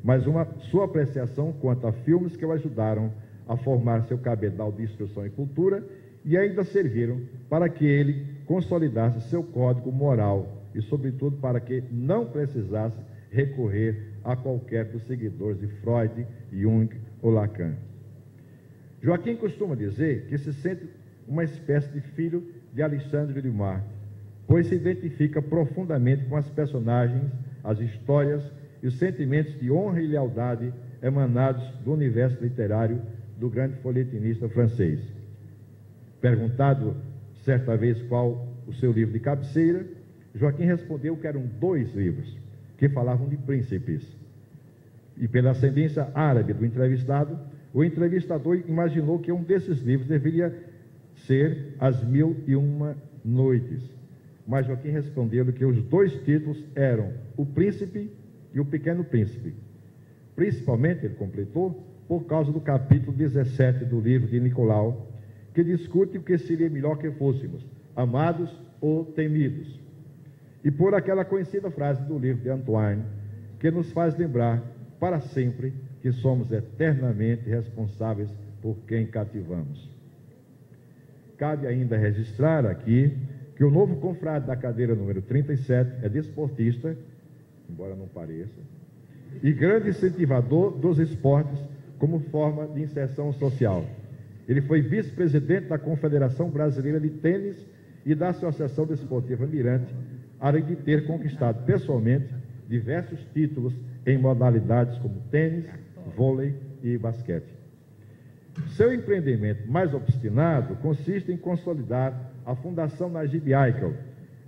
mas sua apreciação quanto a filmes que o ajudaram a formar seu cabedal de instrução e cultura e ainda serviram para que ele consolidasse seu código moral e, sobretudo, para que não precisasse recorrer a qualquer dos seguidores de Freud, Jung ou Lacan. Joaquim costuma dizer que se sente uma espécie de filho de Alexandre Dumas, pois se identifica profundamente com as personagens, as histórias e os sentimentos de honra e lealdade emanados do universo literário do grande folhetinista francês. Perguntado certa vez qual o seu livro de cabeceira, Joaquim respondeu que eram 2 livros que falavam de príncipes. E pela ascendência árabe do entrevistado, o entrevistador imaginou que um desses livros deveria ser As Mil e Uma Noites. Mas Joaquim respondeu que os 2 títulos eram O Príncipe e O Pequeno Príncipe. Principalmente, ele completou, por causa do capítulo 17 do livro de Nicolau, que discute o que seria melhor que fôssemos, amados ou temidos. E por aquela conhecida frase do livro de Antoine, que nos faz lembrar para sempre que somos eternamente responsáveis por quem cativamos. Cabe ainda registrar aqui que o novo confrade da cadeira número 37 é desportista, embora não pareça, e grande incentivador dos esportes como forma de inserção social. Ele foi vice-presidente da Confederação Brasileira de Tênis e da Associação Desportiva Mirante, além de ter conquistado pessoalmente diversos títulos em modalidades como tênis, vôlei e basquete. Seu empreendimento mais obstinado consiste em consolidar a Fundação Najib Haeckel,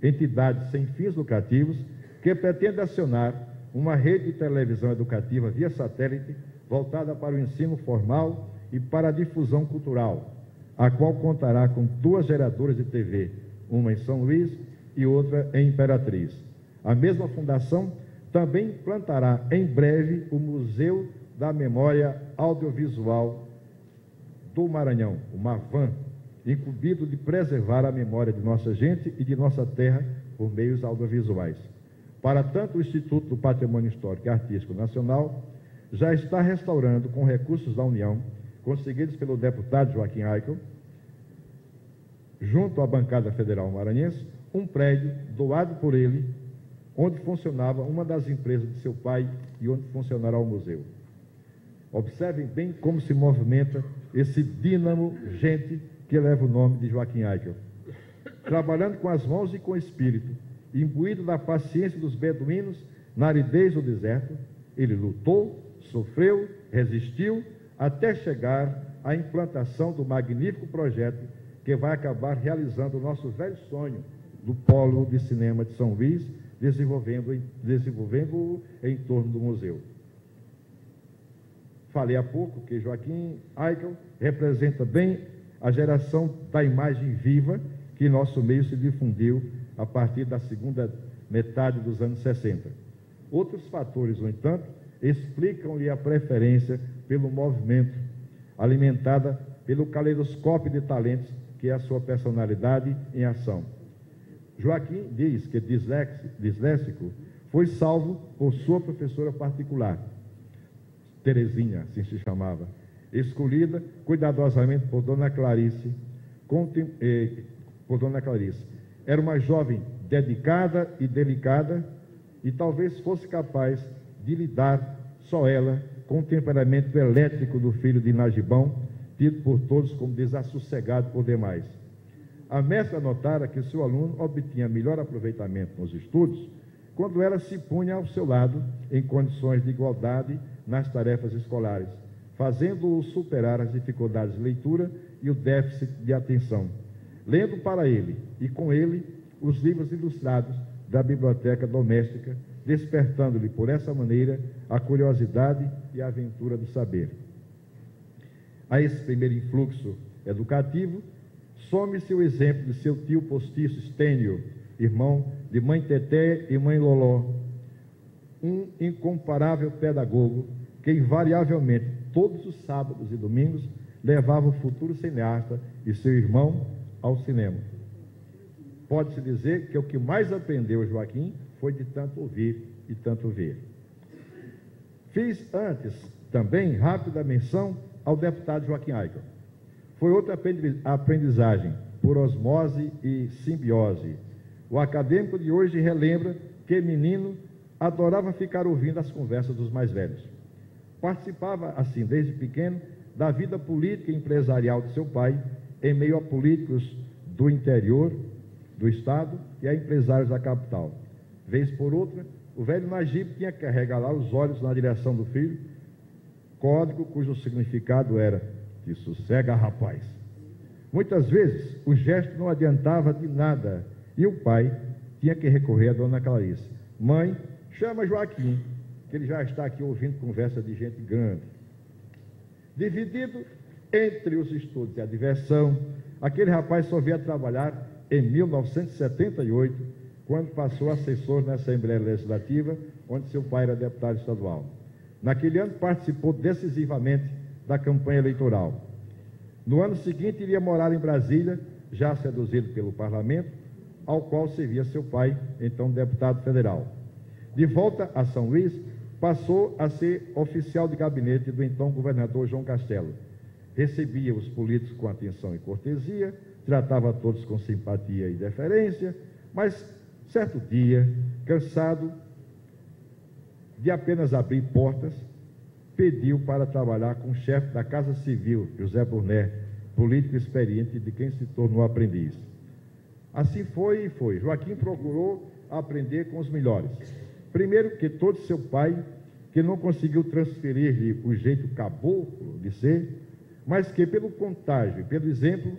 entidade sem fins lucrativos que pretende acionar uma rede de televisão educativa via satélite voltada para o ensino formal e para a difusão cultural, a qual contará com 2 geradoras de TV, uma em São Luís e outra em Imperatriz. A mesma fundação também implantará em breve o Museu da Memória Audiovisual do Maranhão, o MAVAN, incumbido de preservar a memória de nossa gente e de nossa terra por meios audiovisuais. Para tanto, o Instituto do Patrimônio Histórico e Artístico Nacional já está restaurando, com recursos da União, conseguidos pelo deputado Joaquim Haeckel, junto à bancada federal maranhense, um prédio doado por ele, onde funcionava uma das empresas de seu pai e onde funcionará o museu. Observem bem como se movimenta esse dínamo gente que leva o nome de Joaquim Haeckel. Trabalhando com as mãos e com o espírito, imbuído da paciência dos beduínos na aridez do deserto, ele lutou, sofreu, resistiu, até chegar à implantação do magnífico projeto que vai acabar realizando o nosso velho sonho do Polo de Cinema de São Luís, desenvolvendo-o em torno do museu. Falei há pouco que Joaquim Haeckel representa bem a geração da imagem viva que em nosso meio se difundiu a partir da segunda metade dos anos 60. Outros fatores, no entanto, explicam-lhe a preferência pelo movimento, alimentada pelo caleidoscópio de talentos que é a sua personalidade em ação. Joaquim diz que disléxico foi salvo por sua professora particular, Terezinha, assim se chamava, escolhida cuidadosamente por Dona Clarice. Era uma jovem dedicada e delicada e talvez fosse capaz de lidar, só ela, com o temperamento elétrico do filho de Najibão, tido por todos como desassossegado por demais. A mestra notara que seu aluno obtinha melhor aproveitamento nos estudos quando ela se punha ao seu lado em condições de igualdade nas tarefas escolares, fazendo-o superar as dificuldades de leitura e o déficit de atenção, lendo para ele e com ele os livros ilustrados da biblioteca doméstica, despertando-lhe por essa maneira a curiosidade e a aventura do saber. A esse primeiro influxo educativo, some-se o exemplo de seu tio postiço Estênio, irmão de mãe Teté e mãe Loló, um incomparável pedagogo que invariavelmente, todos os sábados e domingos, levava o futuro cineasta e seu irmão ao cinema. Pode-se dizer que o que mais aprendeu Joaquim foi de tanto ouvir e tanto ver. Fiz antes também rápida menção ao deputado Joaquim Aicker. Foi outra aprendizagem, por osmose e simbiose. O acadêmico de hoje relembra que, menino, adorava ficar ouvindo as conversas dos mais velhos. Participava, assim, desde pequeno, da vida política e empresarial de seu pai, em meio a políticos do interior do estado e a empresários da capital. Vez por outra, o velho Najib tinha que arregalar os olhos na direção do filho, código cujo significado era: "Te sossega, rapaz". Muitas vezes, o gesto não adiantava de nada e o pai tinha que recorrer a dona Clarice: "Mãe, chama Joaquim, que ele já está aqui ouvindo conversa de gente grande". Dividido entre os estudos e a diversão, aquele rapaz só veio a trabalhar em 1978, quando passou assessor na Assembleia Legislativa, onde seu pai era deputado estadual. Naquele ano, participou decisivamente da campanha eleitoral. No ano seguinte, iria morar em Brasília, já seduzido pelo parlamento, ao qual servia seu pai, então deputado federal. De volta a São Luís, passou a ser oficial de gabinete do então governador João Castelo. Recebia os políticos com atenção e cortesia, tratava todos com simpatia e deferência, mas, certo dia, cansado de apenas abrir portas, pediu para trabalhar com o chefe da Casa Civil, José Burné, político experiente de quem se tornou aprendiz. Assim foi e foi. Joaquim procurou aprender com os melhores. Primeiro, que todo seu pai, que não conseguiu transferir-lhe o jeito caboclo de ser, mas que, pelo contágio e pelo exemplo,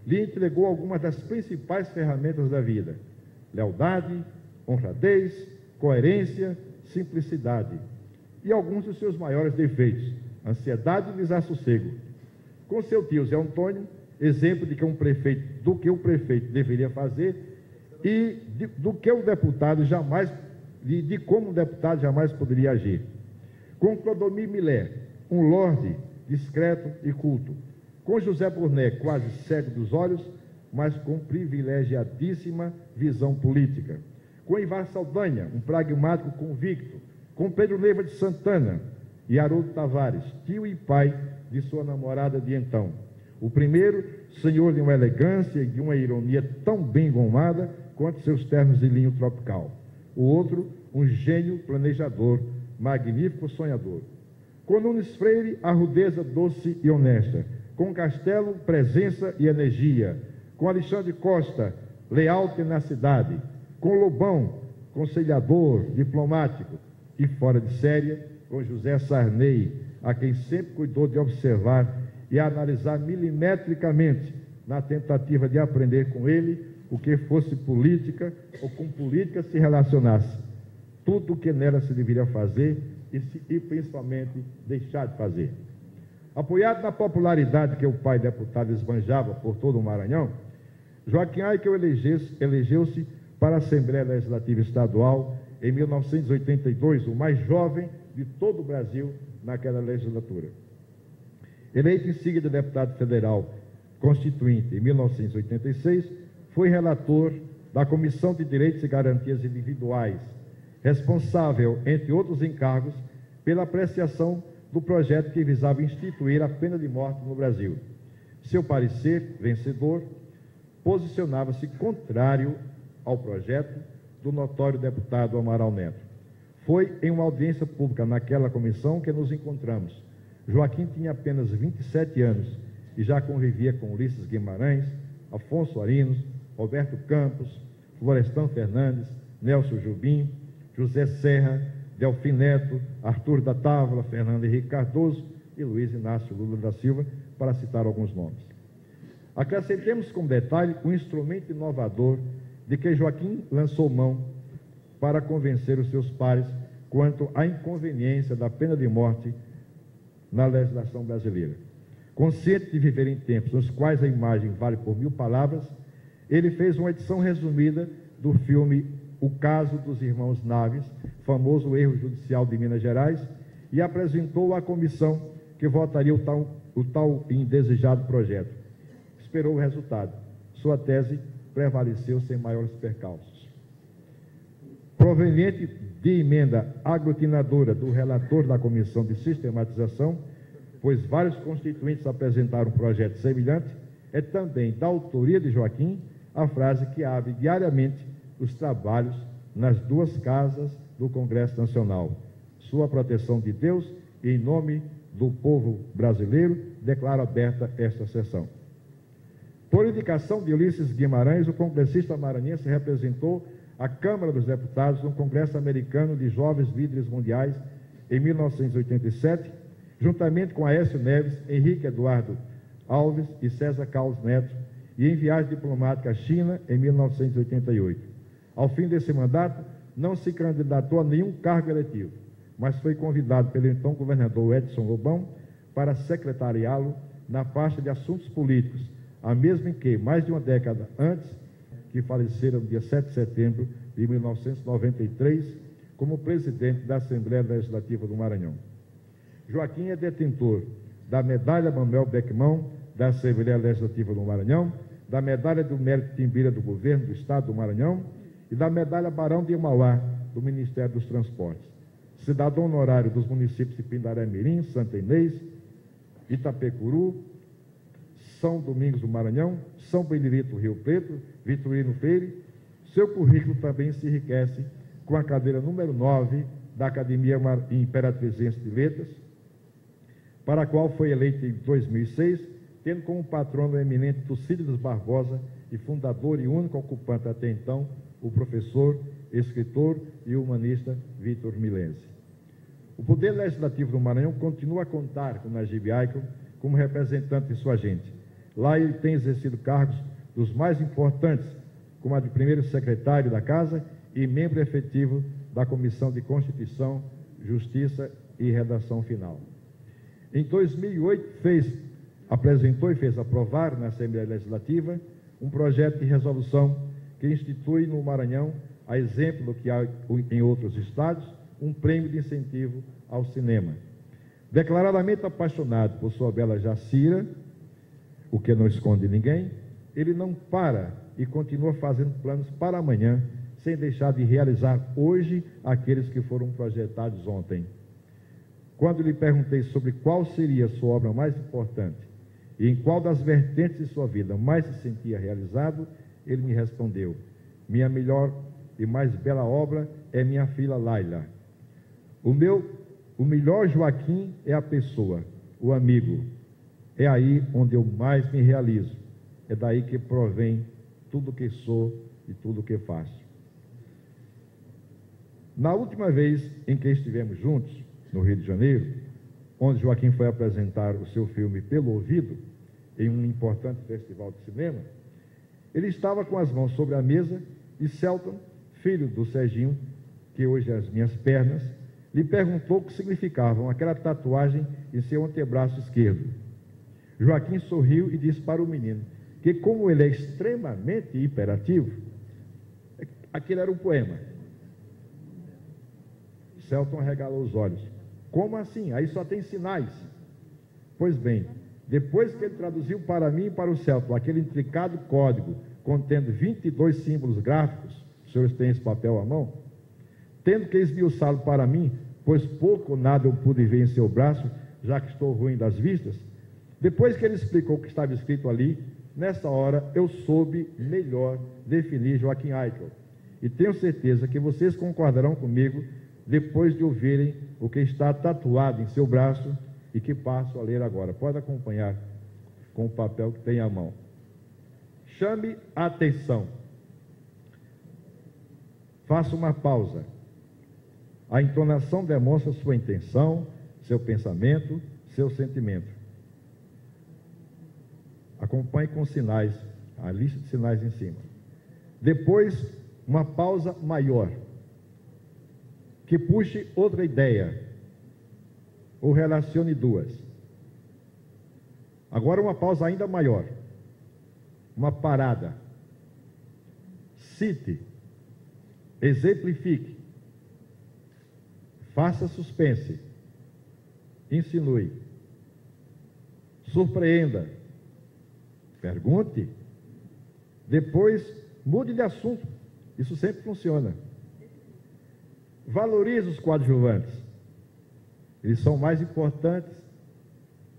lhe entregou algumas das principais ferramentas da vida: lealdade, honradez, coerência, simplicidade, e alguns dos seus maiores defeitos: ansiedade e desassossego. Com seu tio Zé Antônio, exemplo de que do que o prefeito deveria fazer e do que o deputado jamais, de como o deputado jamais poderia agir. Com Clodomir Millet, um lorde discreto e culto. Com José Burné, quase cego dos olhos, mas com privilegiadíssima visão política. Com Ivar Saldanha, um pragmático convicto. Com Pedro Neiva de Santana e Haroldo Tavares, tio e pai de sua namorada de então. O primeiro, senhor de uma elegância e de uma ironia tão bem engomada quanto seus ternos de linho tropical. O outro, um gênio planejador, magnífico sonhador. Com Nunes Freire, a rudeza doce e honesta. Com Castelo, presença e energia. Com Alexandre Costa, leal tenacidade. Com Lobão, conciliador, diplomático e fora de série. Com José Sarney, a quem sempre cuidou de observar e analisar milimetricamente, na tentativa de aprender com ele o que fosse política ou com política se relacionasse. Tudo o que nela se deveria fazer e principalmente deixar de fazer. Apoiado na popularidade que o pai deputado esbanjava por todo o Maranhão, Joaquim Aicker elegeu-se para a Assembleia Legislativa Estadual em 1982, o mais jovem de todo o Brasil naquela legislatura. Eleito em seguida deputado federal constituinte em 1986, foi relator da Comissão de Direitos e Garantias Individuais, responsável, entre outros encargos, pela apreciação do projeto que visava instituir a pena de morte no Brasil. Seu parecer, vencedor, posicionava-se contrário ao projeto do notório deputado Amaral Neto. Foi em uma audiência pública naquela comissão que nos encontramos. Joaquim tinha apenas 27 anos e já convivia com Ulisses Guimarães, Afonso Arinos, Roberto Campos, Florestan Fernandes, Nelson Jubim, José Serra, Delfim Neto, Arthur da Távola, Fernando Henrique Cardoso e Luiz Inácio Lula da Silva, para citar alguns nomes. Acrescentemos como detalhe o instrumento inovador de que Joaquim lançou mão para convencer os seus pares quanto à inconveniência da pena de morte na legislação brasileira. Consciente de viver em tempos nos quais a imagem vale por 1000 palavras, ele fez uma edição resumida do filme O Caso dos Irmãos Naves, famoso erro judicial de Minas Gerais, e apresentou à comissão que votaria o tal indesejado projeto. Esperou o resultado. Sua tese prevaleceu sem maiores percalços. Proveniente de emenda aglutinadora do relator da Comissão de Sistematização, pois vários constituintes apresentaram um projeto semelhante, é também da autoria de Joaquim a frase que abre diariamente os trabalhos nas duas casas do Congresso Nacional. Sua proteção de Deus e em nome do povo brasileiro, declaro aberta esta sessão. Por indicação de Ulisses Guimarães, o congressista maranhense representou a Câmara dos Deputados no Congresso Americano de Jovens Líderes Mundiais em 1987, juntamente com Aécio Neves, Henrique Eduardo Alves e César Carlos Neto, e em viagem diplomática à China em 1988. Ao fim desse mandato, não se candidatou a nenhum cargo eletivo, mas foi convidado pelo então governador Edson Lobão para secretariá-lo na pasta de assuntos políticos, a mesma em que, mais de uma década antes, que falecera no dia 7 de setembro de 1993, como presidente da Assembleia Legislativa do Maranhão. Joaquim é detentor da Medalha Manuel Beckmann da Assembleia Legislativa do Maranhão, da Medalha do Mérito Timbira do Governo do Estado do Maranhão e da Medalha Barão de Mauá do Ministério dos Transportes. Cidadão honorário dos municípios de Pindaré Mirim, Santa Inês, Itapecuru, São Domingos do Maranhão, São Benedito Rio Preto, Vitorino Freire. Seu currículo também se enriquece com a cadeira número 9 da Academia Imperatrizense de Letras, para a qual foi eleito em 2006, tendo como patrono o eminente Tucídides Barbosa e fundador e único ocupante até então, o professor, escritor e humanista Vitor Milense. O Poder Legislativo do Maranhão continua a contar com Najib Aikel como representante de sua gente. Lá ele tem exercido cargos dos mais importantes, como a de primeiro secretário da Casa e membro efetivo da Comissão de Constituição, Justiça e Redação Final. Em 2008, apresentou e fez aprovar na Assembleia Legislativa um projeto de resolução que institui no Maranhão, a exemplo do que há em outros estados, um prêmio de incentivo ao cinema. Declaradamente apaixonado por sua bela Jacira, o que não esconde ninguém, ele não para e continua fazendo planos para amanhã, sem deixar de realizar hoje aqueles que foram projetados ontem. Quando lhe perguntei sobre qual seria a sua obra mais importante e em qual das vertentes de sua vida mais se sentia realizado, ele me respondeu: minha melhor e mais bela obra é minha filha Laila. O melhor Joaquim é a pessoa, o amigo. É aí onde eu mais me realizo. É daí que provém tudo o que sou e tudo o que faço. Na última vez em que estivemos juntos, no Rio de Janeiro, onde Joaquim foi apresentar o seu filme Pelo Ouvido, em um importante festival de cinema, ele estava com as mãos sobre a mesa e Celton, filho do Serginho, que hoje é as minhas pernas, lhe perguntou o que significavam aquela tatuagem em seu antebraço esquerdo. Joaquim sorriu e disse para o menino que, como ele é extremamente hiperativo, aquilo era um poema. Celton arregalou os olhos. Como assim? Aí só tem sinais. Pois bem, depois que ele traduziu para mim e para o Celton aquele intricado código contendo 22 símbolos gráficos, os senhores têm esse papel à mão, tendo que esmiuçá-lo para mim, pois pouco ou nada eu pude ver em seu braço, já que estou ruim das vistas, depois que ele explicou o que estava escrito ali, nessa hora eu soube melhor definir Joaquim Aikel. E tenho certeza que vocês concordarão comigo depois de ouvirem o que está tatuado em seu braço e que passo a ler agora. Pode acompanhar com o papel que tem à mão. Chame a atenção. Faça uma pausa. A entonação demonstra sua intenção, seu pensamento, seu sentimento. Acompanhe com sinais, a lista de sinais em cima. Depois, uma pausa maior, que puxe outra ideia, ou relacione duas. Agora uma pausa ainda maior, uma parada. Cite, exemplifique, faça suspense, insinue, surpreenda, pergunte, depois mude de assunto. Isso sempre funciona. Valorize os coadjuvantes. Eles são mais importantes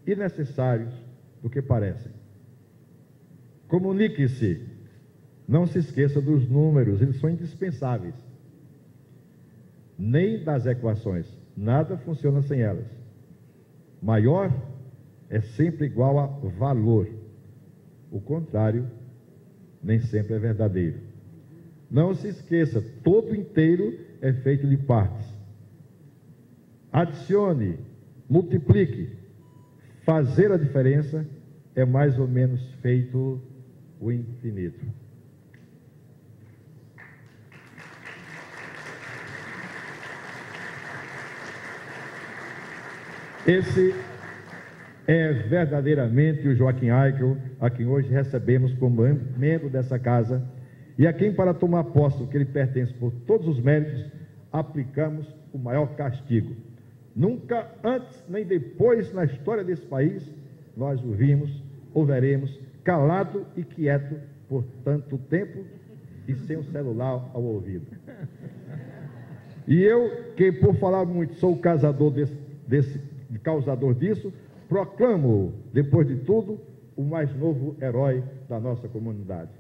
e necessários do que parecem. Comunique-se. Não se esqueça dos números, eles são indispensáveis. Nem das equações. Nada funciona sem elas. Maior é sempre igual a valor. O contrário nem sempre é verdadeiro. Não se esqueça, todo inteiro é feito de partes. Adicione, multiplique. Fazer a diferença é mais ou menos feito o infinito. Esse é verdadeiramente o Joaquim Aikel, a quem hoje recebemos como membro dessa casa, e a quem, para tomar posse do que ele pertence por todos os méritos, aplicamos o maior castigo. Nunca antes nem depois na história desse país nós o vimos ou veremos calado e quieto por tanto tempo e sem o celular ao ouvido. E eu, que por falar muito sou o causador disso, proclamo, depois de tudo, o mais novo herói da nossa comunidade.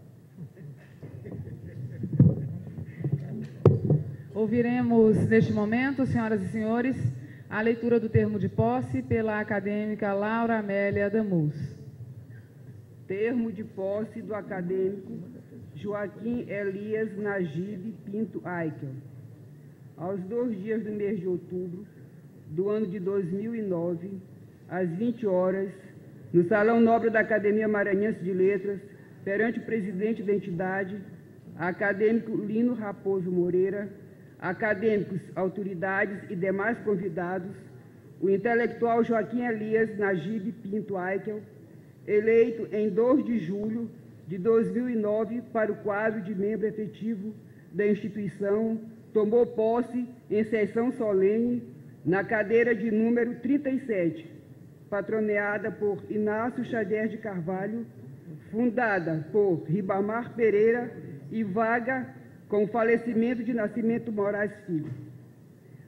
Ouviremos, neste momento, senhoras e senhores, a leitura do termo de posse pela acadêmica Laura Amélia Damus. Termo de posse do acadêmico Joaquim Elias Najib Pinto Aikel. Aos 2 dias do mês de outubro do ano de 2009, às 20 horas, no Salão Nobre da Academia Maranhense de Letras, perante o presidente da entidade, acadêmico Lino Raposo Moreira, acadêmicos, autoridades e demais convidados, o intelectual Joaquim Elias Najib Pinto Aikel, eleito em 2 de julho de 2009 para o quadro de membro efetivo da instituição, tomou posse em sessão solene na cadeira de número 37, patroneada por Inácio Xavier de Carvalho, fundada por Ribamar Pereira e vaga com o falecimento de Nascimento Moraes Filho.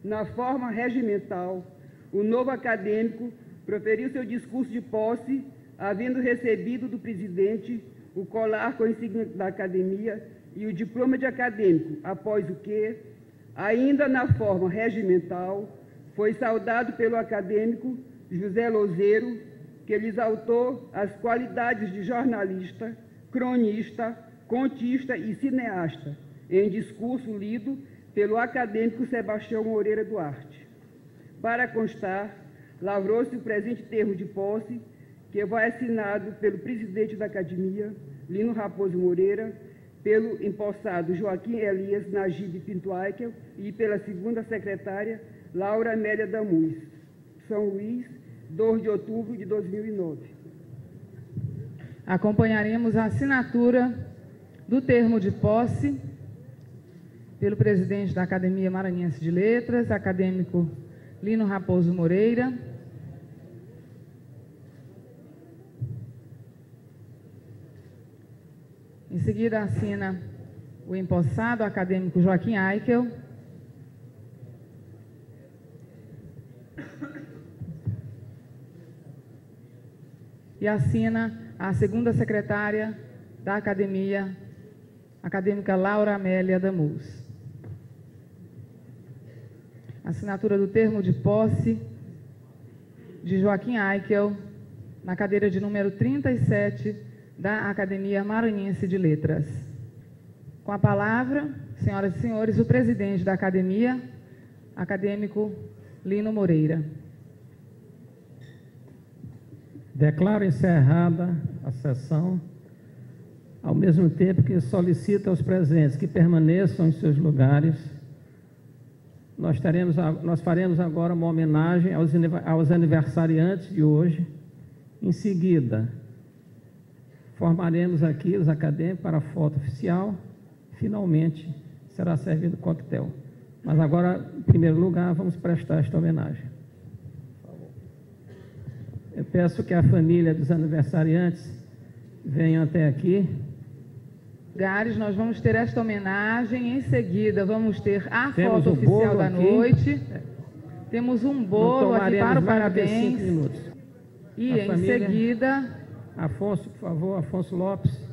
Na forma regimental, o novo acadêmico proferiu seu discurso de posse, havendo recebido do presidente o colar com a insígnia da academia e o diploma de acadêmico, após o que, ainda na forma regimental, foi saudado pelo acadêmico José Lozeiro, que lhe exaltou as qualidades de jornalista, cronista, contista e cineasta, em discurso lido pelo acadêmico Sebastião Moreira Duarte. Para constar, lavrou-se o presente termo de posse, que vai assinado pelo presidente da Academia, Lino Raposo Moreira, pelo empossado Joaquim Elias Najib Pinto Aikel e pela segunda secretária, Laura Amélia Damus. São Luís, 2 de outubro de 2009. Acompanharemos a assinatura do termo de posse pelo presidente da Academia Maranhense de Letras, acadêmico Lino Raposo Moreira. Em seguida, assina o empossado acadêmico Joaquim Aikel. E assina a segunda secretária da Academia, acadêmica Laura Amélia Damus. Assinatura do termo de posse de Joaquim Aikel, na cadeira de número 37 da Academia Maranhense de Letras. Com a palavra, senhoras e senhores, o presidente da Academia, acadêmico Lino Moreira. Declaro encerrada a sessão, ao mesmo tempo que solicito aos presentes que permaneçam em seus lugares. Nós faremos agora uma homenagem aos aniversariantes de hoje. Em seguida, formaremos aqui os acadêmicos para a foto oficial. Finalmente, será servido coquetel. Mas agora, em primeiro lugar, vamos prestar esta homenagem. Eu peço que a família dos aniversariantes venham até aqui. Nós vamos ter esta homenagem. Em seguida, vamos ter a Temos foto o bolo oficial da aqui. noite. Temos um bolo aqui para o parabéns. minutos. E A em família, seguida, Afonso, por favor, Afonso Lopes.